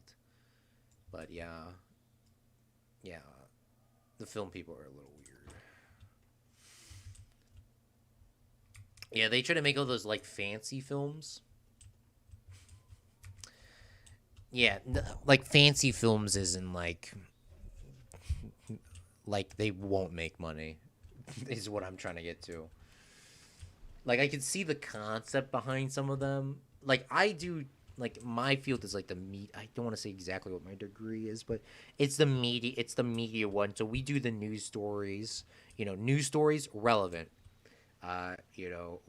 but yeah, the film people are a little weird. Yeah, they try to make all those like fancy films. Yeah, like fancy films isn't like they won't make money. Is what I'm trying to get to. Like I can see the concept behind some of them. Like I do. Like my field is like the meat. I don't want to say exactly what my degree is, but it's the media. It's the media one. So we do the news stories. News stories relevant.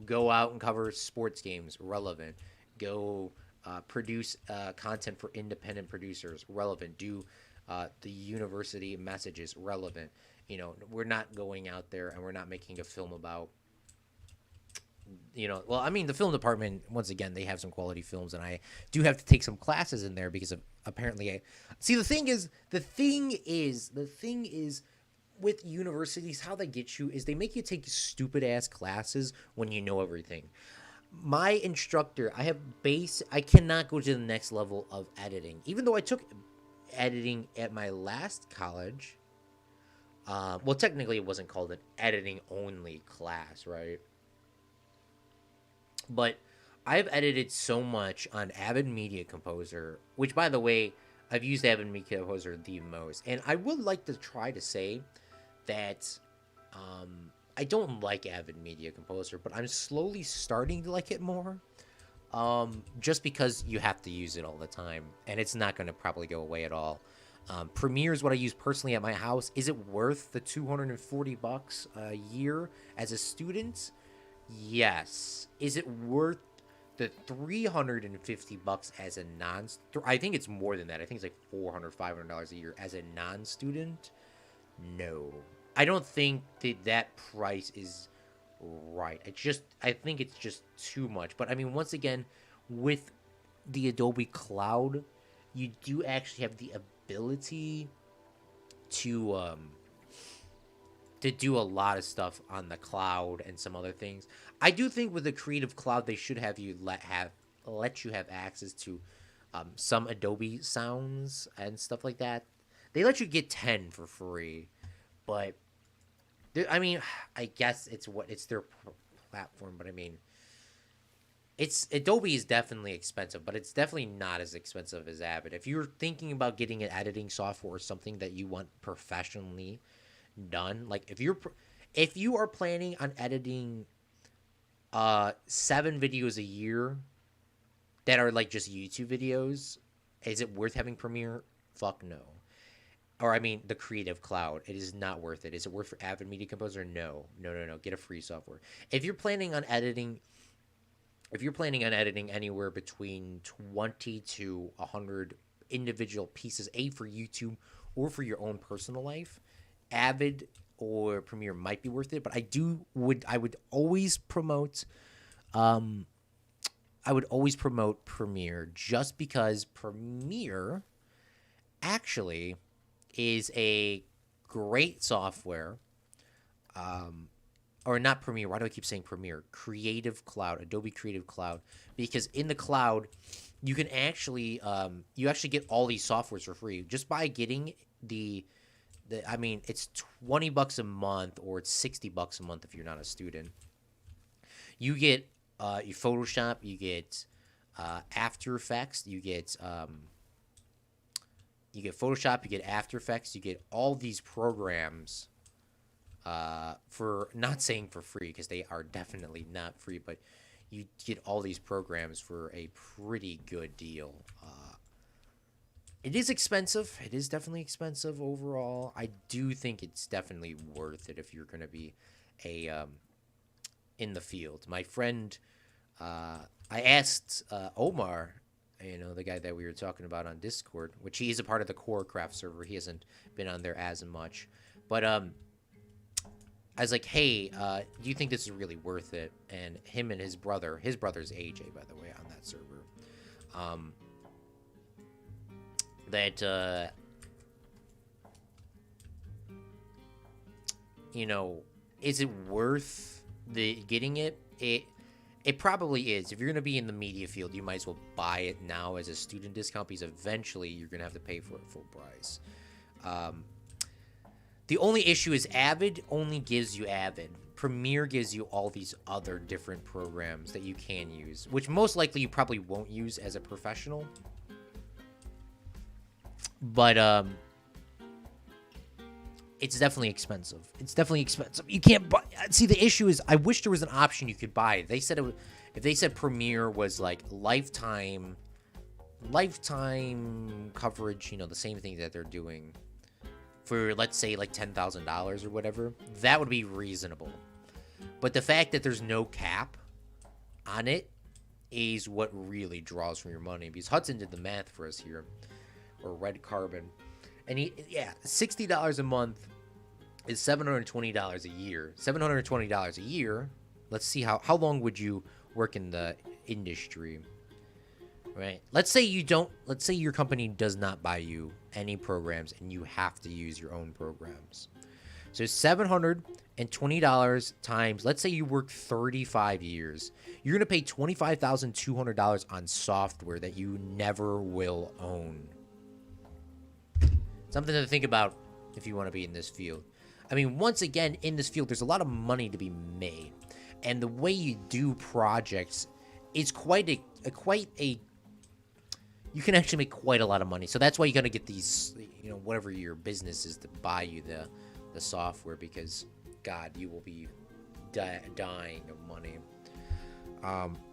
Go out and cover sports games relevant. Go produce content for independent producers relevant. Do the university messages relevant. We're not going out there and we're not making a film about well, I mean, the film department, once again, they have some quality films, and I do have to take some classes in there because of apparently see, the thing is with universities, how they get you is they make you take stupid ass classes when you know everything. My instructor, I cannot go to the next level of editing, even though I took editing at my last college. Well, technically it wasn't called an editing only class, right? But I've edited so much on Avid Media Composer, which, by the way, I've used Avid Media Composer the most. And I would like to try to say that I don't like Avid Media Composer, but I'm slowly starting to like it more. Just because you have to use it all the time, and it's not going to probably go away at all. Premiere is what I use personally at my house. Is it worth the $240 a year as a student? Yes. Is it worth the $350 as a non? I think it's more than that. I think it's like $400 a year as a non-student. No, I don't think that price is right. I think it's just too much. But I mean, once again, with the Adobe Cloud, you do actually have the ability to do a lot of stuff on the cloud and some other things. I do think with the Creative Cloud, they should have you let you have access to some Adobe sounds and stuff like that. They let you get 10 for free, but I mean, I guess it's their platform. But I mean, Adobe is definitely expensive, but it's definitely not as expensive as Avid. If you're thinking about getting an editing software or something that you want professionally done, like if you are planning on editing 7 videos a year that are like just YouTube videos, is it worth having Premiere? Fuck no. Or I mean the Creative Cloud. It is not worth it. Is it worth for Avid Media Composer? No. Get a free software. If you're planning on editing anywhere between 20 to 100 individual pieces, for YouTube or for your own personal life, Avid or Premiere might be worth it. But I would always promote Premiere, just because Premiere actually is a great software. Or not Premiere. Why do I keep saying Premiere? Creative Cloud, Adobe Creative Cloud, because in the cloud, you can actually get all these softwares for free just by getting I mean, it's $20 a month, or it's $60 a month if you're not a student. You get your Photoshop, you get After Effects, you get Photoshop, you get After Effects, you get all these programs. For not saying for free, because they are definitely not free, but you get all these programs for a pretty good deal. It is expensive. It is definitely expensive overall. I do think it's definitely worth it if you're going to be a in the field. My friend, I asked Omar, the guy that we were talking about on Discord, which he is a part of the Core Craft server. He hasn't been on there as much, but I was like, hey, do you think this is really worth it? And him and his brother's AJ, by the way, on that server, that is it worth the getting it? It probably is. If you're gonna be in the media field, you might as well buy it now as a student discount, because eventually you're gonna have to pay for it full price. The only issue is Avid only gives you Avid. Premiere gives you all these other different programs that you can use, which most likely you probably won't use as a professional. But it's definitely expensive. It's definitely expensive. You can't buy. See, the issue is, I wish there was an option you could buy. They said if they said Premiere was like lifetime coverage, the same thing that they're doing for, let's say, like $10,000 or whatever, that would be reasonable. But the fact that there's no cap on it is what really draws from your money, because Hudson did the math for us here, or Red Carbon, and $60 a month is $720 a year. $720 a year. Let's see how long would you work in the industry, right? Let's say your company does not buy you any programs and you have to use your own programs. So $720 times, let's say you work 35 years. You're going to pay $25,200 on software that you never will own. Something to think about if you want to be in this field. I mean, once again, in this field, there's a lot of money to be made. And the way you do projects is quite a you can actually make quite a lot of money. So that's why you got to get these, whatever your business is, to buy you the software, because God, you will be dying of money.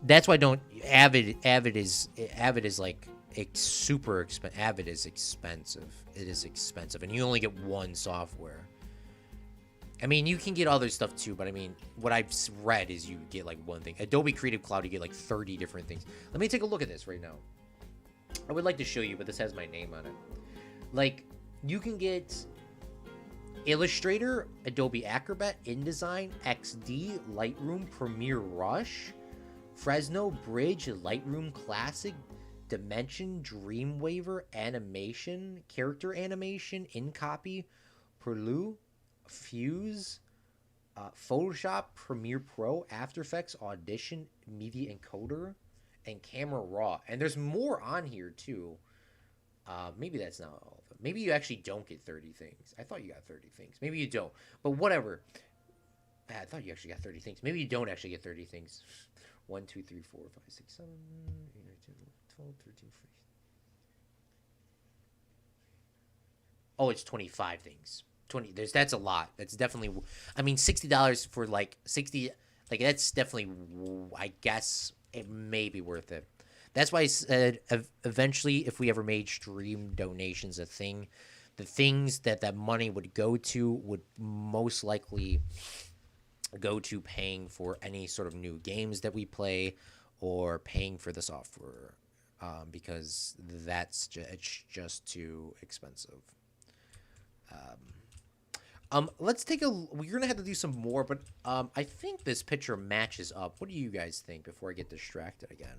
That's why Avid is like super expensive. Avid is expensive. It is expensive, and you only get one software. I mean, you can get other stuff too, but I mean, what I've read is you get like one thing. Adobe Creative Cloud, you get like 30 different things. Let me take a look at this right now. I would like to show you, but this has my name on it. Like, you can get Illustrator, Adobe Acrobat, InDesign, XD, Lightroom, Premiere Rush, Fresno, Bridge, Lightroom Classic, Dimension, Dreamweaver, Animation, Character Animation, InCopy, Perlu, Fuse, Photoshop, Premiere Pro, After Effects, Audition, Media Encoder, and Camera Raw. And there's more on here too. Maybe that's not all of them. Maybe you actually don't get 30 things. I thought you got 30 things. Maybe you don't. But whatever. I thought you actually got 30 things. Maybe you don't actually get 30 things. 1, 2, 3, 4, 5, 6, 7, 8, 9, 10, 12, 13, 14. Oh, it's 25 things. That's a lot. That's definitely, I mean, $60 for like 60, like that's definitely, I guess it may be worth it. That's why I said eventually, if we ever made stream donations a thing, the things that money would go to would most likely go to paying for any sort of new games that we play, or paying for the software, because it's just too expensive. Let's take we're gonna have to do some more, but I think this picture matches up. What do you guys think before I get distracted again?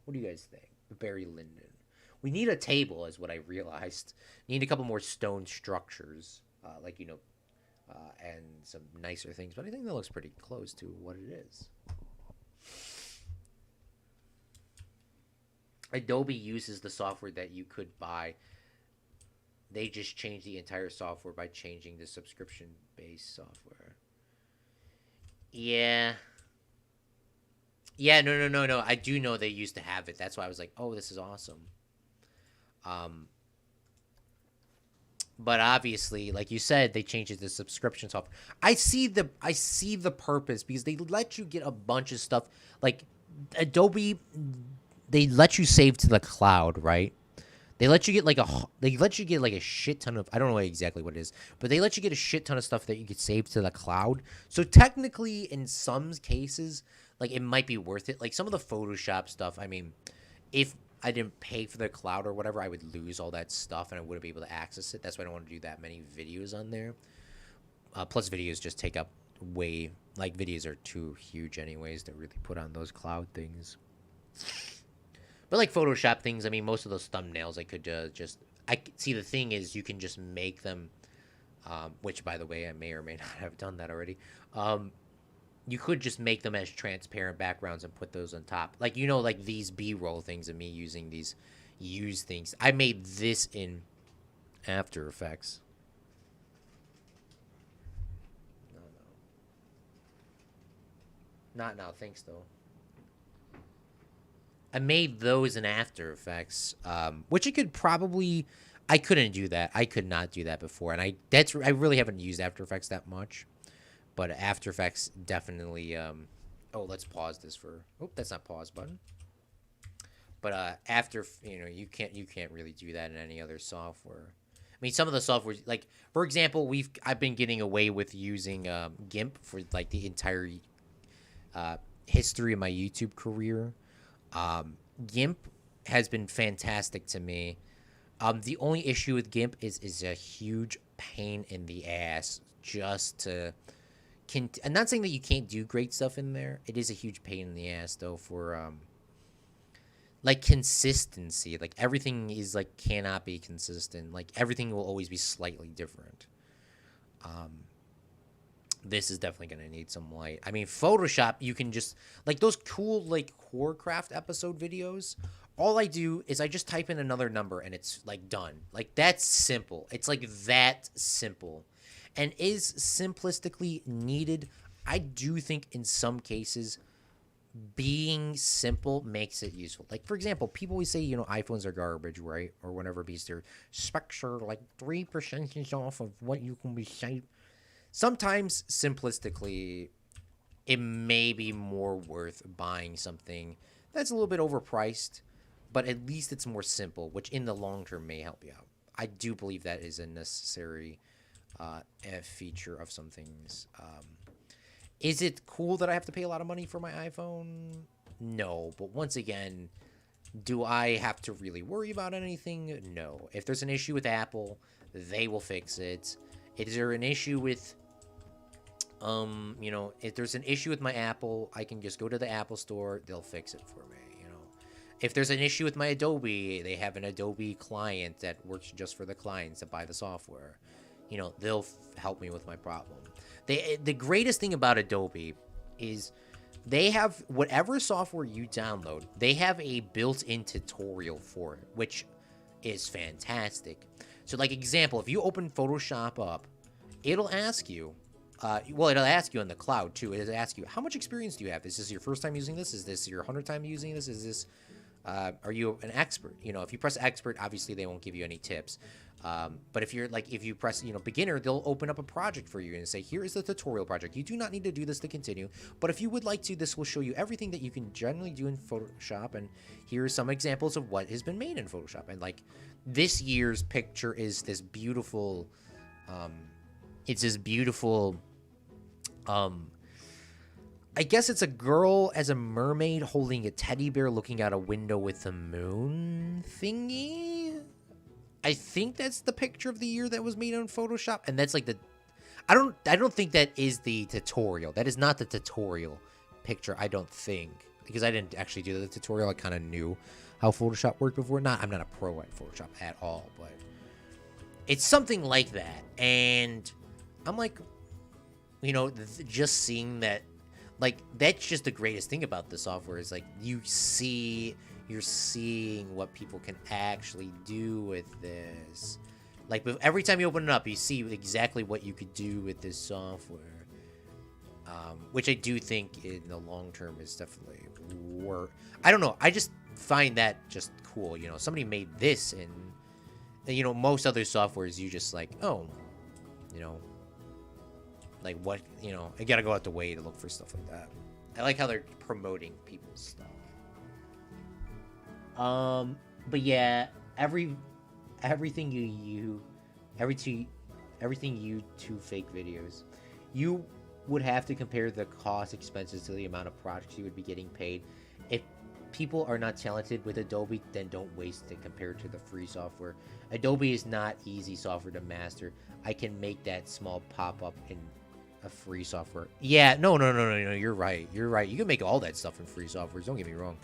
What do you guys think? Barry Lyndon. We need a table, is what I realized. Need a couple more stone structures, and some nicer things. But I think that looks pretty close to what it is. Adobe uses the software that you could buy. They just changed the entire software by changing the subscription-based software. Yeah. Yeah, no. I do know they used to have it. That's why I was like, oh, this is awesome. But obviously, like you said, they changed it to subscription software. I see the purpose, because they let you get a bunch of stuff. Like Adobe, they let you save to the cloud, right? They let you get like a shit ton of, I don't know exactly what it is, but they let you get a shit ton of stuff that you could save to the cloud. So technically, in some cases, like it might be worth it. Like some of the Photoshop stuff, I mean, if I didn't pay for the cloud or whatever, I would lose all that stuff and I wouldn't be able to access it. That's why I don't want to do that many videos on there. Plus, videos just take up videos are too huge anyways to really put on those cloud things. But like Photoshop things, I mean, most of those thumbnails I could see. The thing is, you can just make them, which by the way, I may or may not have done that already. You could just make them as transparent backgrounds and put those on top. Like, like these B-roll things of me using these used things. I made this in After Effects. No. Not now, thanks though. I made those in After Effects, which I couldn't do that. I could not do that before, and I really haven't used After Effects that much. But After Effects definitely. Let's pause this for. Oh, that's not pause button. But you can't really do that in any other software. I mean, some of the software, like for example, I've been getting away with using GIMP for like the entire history of my YouTube career. GIMP has been fantastic to me. The only issue with GIMP is a huge pain in the ass just to. I'm not saying that you can't do great stuff in there. It is a huge pain in the ass though for like consistency. Like everything is like cannot be consistent. Like everything will always be slightly different. This is definitely going to need some light. I mean, Photoshop, you can just, like those cool, like, Warcraft episode videos, all I do is I just type in another number and it's, like, done. Like, that's simple. It's, like, that simple. And is simplistically needed? I do think in some cases being simple makes it useful. Like, for example, people always say, iPhones are garbage, right? Or whatever, because their specs are, like, 3% off of what you can be saying. Sometimes, simplistically, it may be more worth buying something that's a little bit overpriced, but at least it's more simple, which in the long term may help you out. I do believe that is a necessary feature of some things. Is it cool that I have to pay a lot of money for my iPhone? No, but once again, do I have to really worry about anything? No. If there's an issue with Apple, they will fix it. Is there an issue with if there's an issue with my Apple, I can just go to the Apple store. They'll fix it for me, If there's an issue with my Adobe, they have an Adobe client that works just for the clients that buy the software. They'll help me with my problem. The greatest thing about Adobe is they have whatever software you download, they have a built-in tutorial for it, which is fantastic. So, like, example, if you open Photoshop up, it'll ask you, it'll ask you on the cloud, too. It'll ask you, how much experience do you have? Is this your first time using this? Is this your 100th time using this? Is this, are you an expert? If you press expert, obviously they won't give you any tips. But if you press, beginner, they'll open up a project for you and say, here is the tutorial project. You do not need to do this to continue. But if you would like to, this will show you everything that you can generally do in Photoshop. And here are some examples of what has been made in Photoshop. And like this year's picture is this beautiful, I guess it's a girl as a mermaid holding a teddy bear looking out a window with a moon thingy. I think that's the picture of the year that was made on Photoshop, and that's like I don't think that is the tutorial. That is not the tutorial picture, I don't think, because I didn't actually do the tutorial. I kind of knew how Photoshop worked before. I'm not a pro at Photoshop at all, but it's something like that. And I'm like, just seeing that, like, that's just the greatest thing about the software is like you're seeing what people can actually do with this. Like, every time you open it up, you see exactly what you could do with this software. Which I do think in the long term is definitely worth. I don't know. I just find that just cool. Somebody made this, and most other softwares you just like, oh, like what, I gotta go out the way to look for stuff like that. I like how they're promoting people's stuff. But yeah, everything everything everything you to fake videos. You would have to compare the cost expenses to the amount of projects you would be getting paid. If people are not talented with Adobe, then don't waste it compared to the free software. Adobe is not easy software to master. I can make that small pop-up in a free software. Yeah, no. You're right. You're right. You can make all that stuff in free softwares. Don't get me wrong.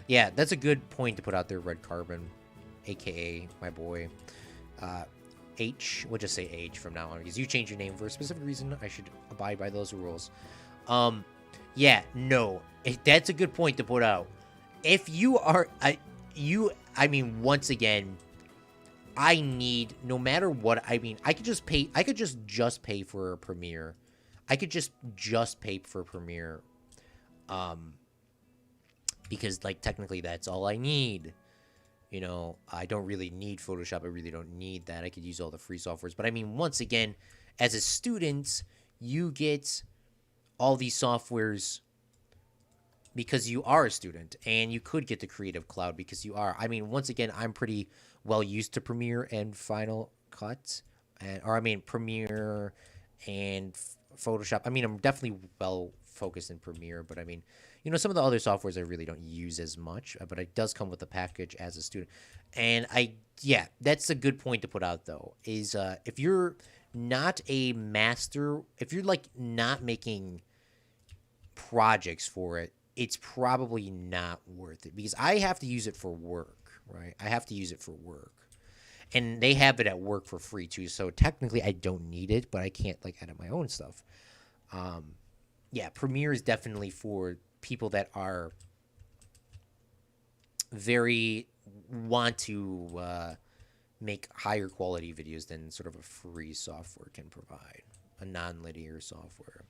Yeah, that's a good point to put out there, Red Carbon, aka my boy. Uh, H. We'll just say H from now on because you changed your name for a specific reason. I should abide by those rules. Yeah, no, that's a good point to put out. If you are, I mean, once again, I need no matter what. I mean, I could just pay. I could just pay for a Premiere. I could just pay for Premiere, because like technically that's all I need. You know, I don't really need Photoshop. I really don't need that. I could use all the free softwares. But I mean, once again, as a student, you get all these softwares because you are a student, and you could get the Creative Cloud because you are. I mean, once again, I'm pretty well used to Premiere and Final Cut, Premiere and Photoshop. I mean, I'm definitely well focused in Premiere, but I mean, some of the other softwares I really don't use as much, but it does come with a package as a student. And yeah, that's a good point to put out though, is if you're not a master, if you're like not making projects for it, it's probably not worth it because I have to use it for work, right? I have to use it for work. And they have it at work for free too. So technically I don't need it, but I can't like edit my own stuff. Yeah, Premiere is definitely for people that are very want to make higher quality videos than sort of a free software can provide, a non-linear software.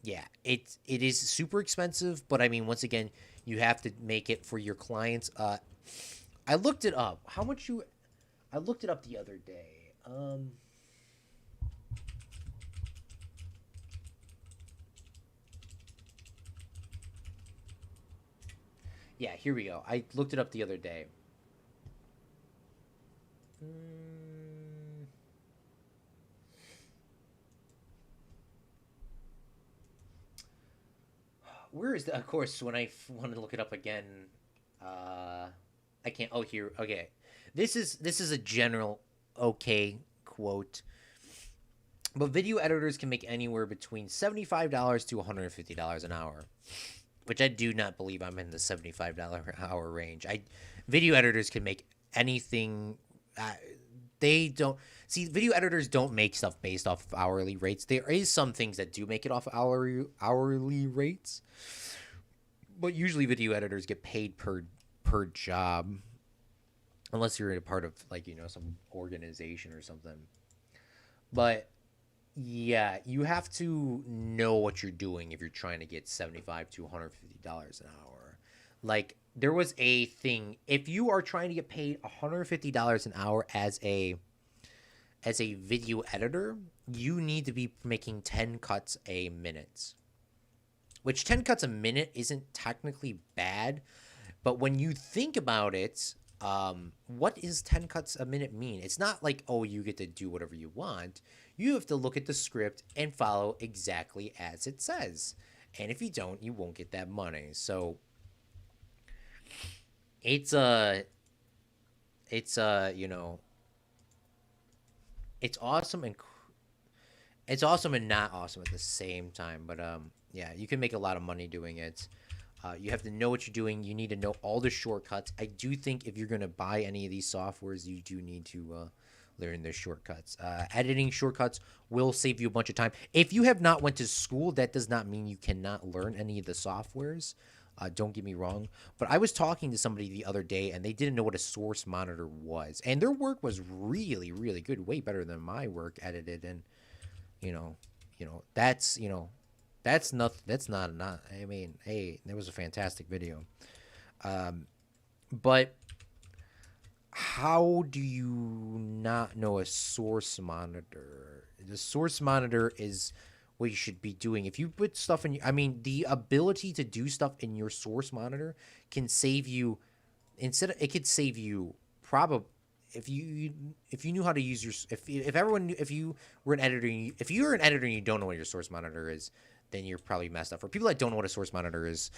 Yeah, it is super expensive, but I mean, once again, you have to make it for your clients. I looked it up. I looked it up the other day. Yeah, here we go. I looked it up the other day. Where is the? Of course, when I want to look it up again, I can't. Oh, here. Okay, this is a general okay quote. But video editors can make anywhere between $75 to $150 an hour, which I do not believe I'm in the $75 an hour range. Video editors can make anything. They don't see video editors don't make stuff based off of hourly rates. There is some things that do make it off hourly rates, but usually video editors get paid per job, unless you're a part of like some organization or something. But yeah, you have to know what you're doing if you're trying to get $75 to $150 an hour. Like there was a thing, if you are trying to get paid $150 an hour as a video editor, you need to be making 10 cuts a minute. Which 10 cuts a minute isn't technically bad, but when you think about it, what is 10 cuts a minute mean? It's not like, oh, you get to do whatever you want. You have to look at the script and follow exactly as it says. And if you don't, you won't get that money. So it's it's it's awesome and not awesome at the same time. But yeah, you can make a lot of money doing it. You have to know what you're doing. You need to know all the shortcuts. I do think if you're going to buy any of these softwares, you do need to learn the shortcuts. Editing shortcuts will save you a bunch of time. If you have not went to school, that does not mean you cannot learn any of the softwares. Don't get me wrong. But I was talking to somebody the other day, and they didn't know what a source monitor was. And their work was really, really good, way better than my work edited. And, that's, that's not. I mean, hey, that was a fantastic video. But how do you not know a source monitor? The source monitor is what you should be doing. If you put stuff in, the ability to do stuff in your source monitor can save you. It could save you probably if you knew how to use your if everyone knew, if you were an editor if you're an editor and you don't know what your source monitor is, then you're probably messed up. For people that don't know what a source monitor is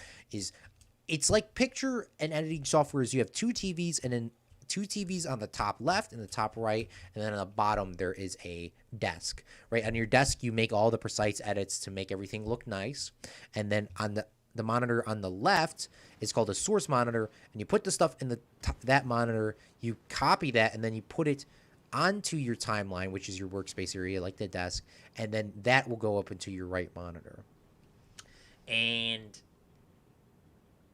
it's like picture an editing software is you have two TVs and then two TVs on the top left and the top right, and then on the bottom there is a desk. Right on your desk, you make all the precise edits to make everything look nice, and then on the monitor on the left is called a source monitor, and you put the stuff in that monitor, you copy that, and then you put it onto your timeline, which is your workspace area, like the desk, and then that will go up into your right monitor. And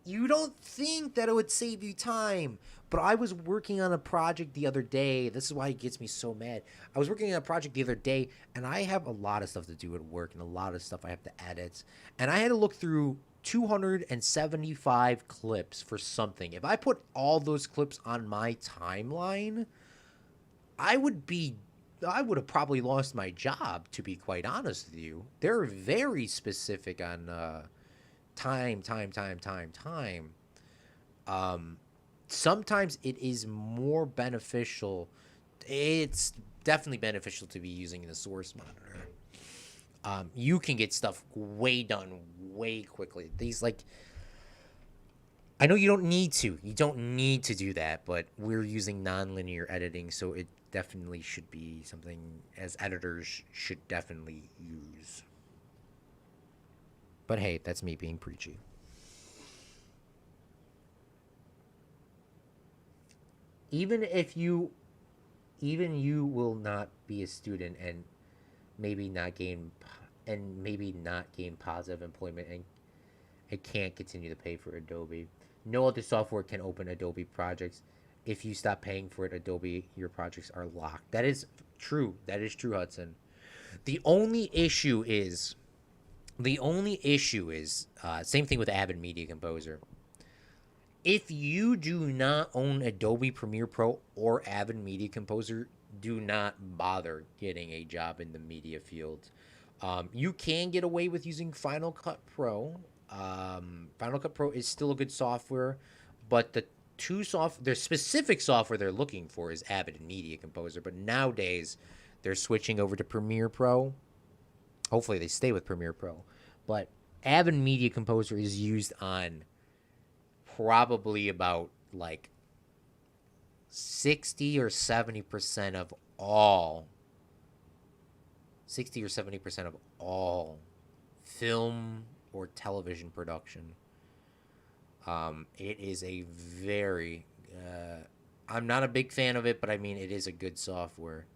you don't think that it would save you time, but I was working on a project the other day. This is why it gets me so mad. I was working on a project the other day, and I have a lot of stuff to do at work and a lot of stuff I have to edit. And I had to look through 275 clips for something. If I put all those clips on my timeline, I would have probably lost my job, to be quite honest with you. They're very specific on time. Sometimes it is more beneficial. It's definitely beneficial to be using the source monitor. You can get stuff done way quickly. I know you don't need to do that, but we're using nonlinear editing, so it definitely should be something as editors should definitely use. But hey, that's me being preachy. Even you will not be a student and maybe not gain positive employment and can't continue to pay for Adobe. No other software can open Adobe projects. If you stop paying for it, Adobe, your projects are locked. That is true. That is true, Hudson. The only issue is same thing with Avid Media Composer. If you do not own Adobe Premiere Pro or Avid Media Composer, do not bother getting a job in the media field. You can get away with using Final Cut Pro. Final Cut Pro is still a good software, but the specific software they're looking for is Avid Media Composer. But nowadays, they're switching over to Premiere Pro. Hopefully, they stay with Premiere Pro. But Avid Media Composer is used on probably about like 60 or 70% of all film or television production. It is a very I'm not a big fan of it, but I mean it is a good software.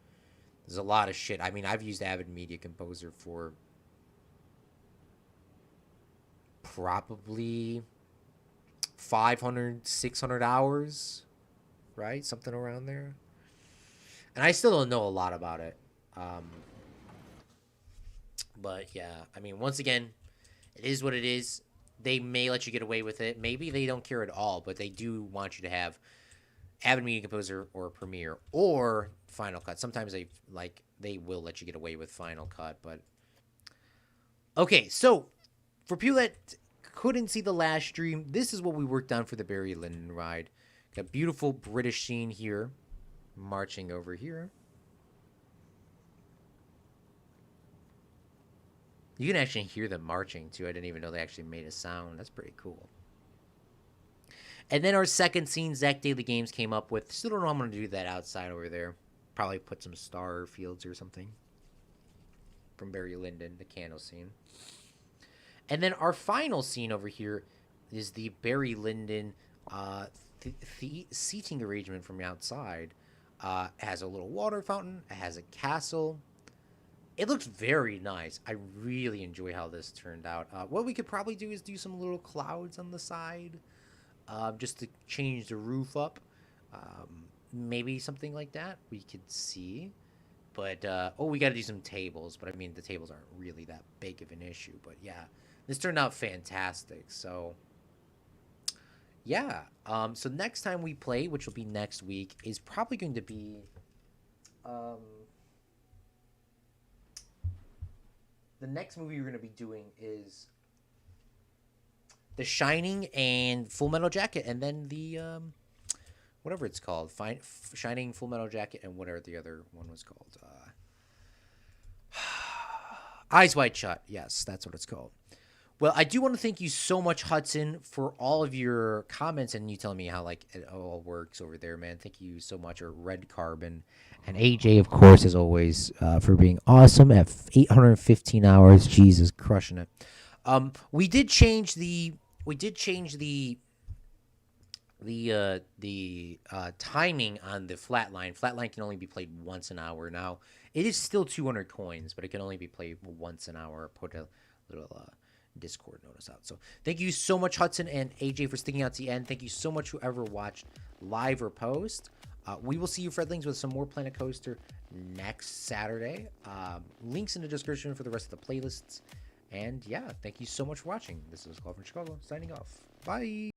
There's a lot of shit. I mean, I've used Avid Media Composer for probably 500, 600 hours, right? Something around there. And I still don't know a lot about it. But yeah, I mean, once again, it is what it is. They may let you get away with it. Maybe they don't care at all, but they do want you to have Avid Media Composer or Premiere or Final Cut. Sometimes they will let you get away with Final Cut, but okay. So for people that couldn't see the last stream, this is what we worked on for the Barry Lyndon ride. Got beautiful British scene here, marching over here. You can actually hear them marching too. I didn't even know they actually made a sound. That's pretty cool. And then our second scene, Zach Daily Games came up with. Still don't know how I'm going to do that outside over there. Probably put some star fields or something from Barry Lyndon, the candle scene. And then our final scene over here is the Barry Lyndon seating arrangement from outside. It has a little water fountain. It has a castle. It looks very nice. I really enjoy how this turned out. What we could probably do is do some little clouds on the side, just to change the roof up. Maybe something like that we could see. But, we got to do some tables. But, I mean, the tables aren't really that big of an issue. But, yeah, this turned out fantastic. So, yeah. So, next time we play, which will be next week, is probably going to be... the next movie we're going to be doing is The Shining and Full Metal Jacket, and then the whatever it's called, Shining Full Metal Jacket, and whatever the other one was called. Eyes Wide Shut. Yes, that's what it's called. Well, I do want to thank you so much, Hudson, for all of your comments and you telling me how like it all works over there, man. Thank you so much. Or Red Carbon, and AJ, of course, as always, for being awesome at 815 hours. Jesus, crushing it. We did change the timing on the flatline. Flatline can only be played once an hour now. It is still 200 coins, but it can only be played once an hour. Put a little Discord notice out. So thank you so much, Hudson and AJ, for sticking out to the end. Thank you so much, whoever watched live or post. We will see you, Fredlings, with some more Planet Coaster next Saturday. Links in the description for the rest of the playlists. And yeah, thank you so much for watching. This is Claude from Chicago, signing off. Bye.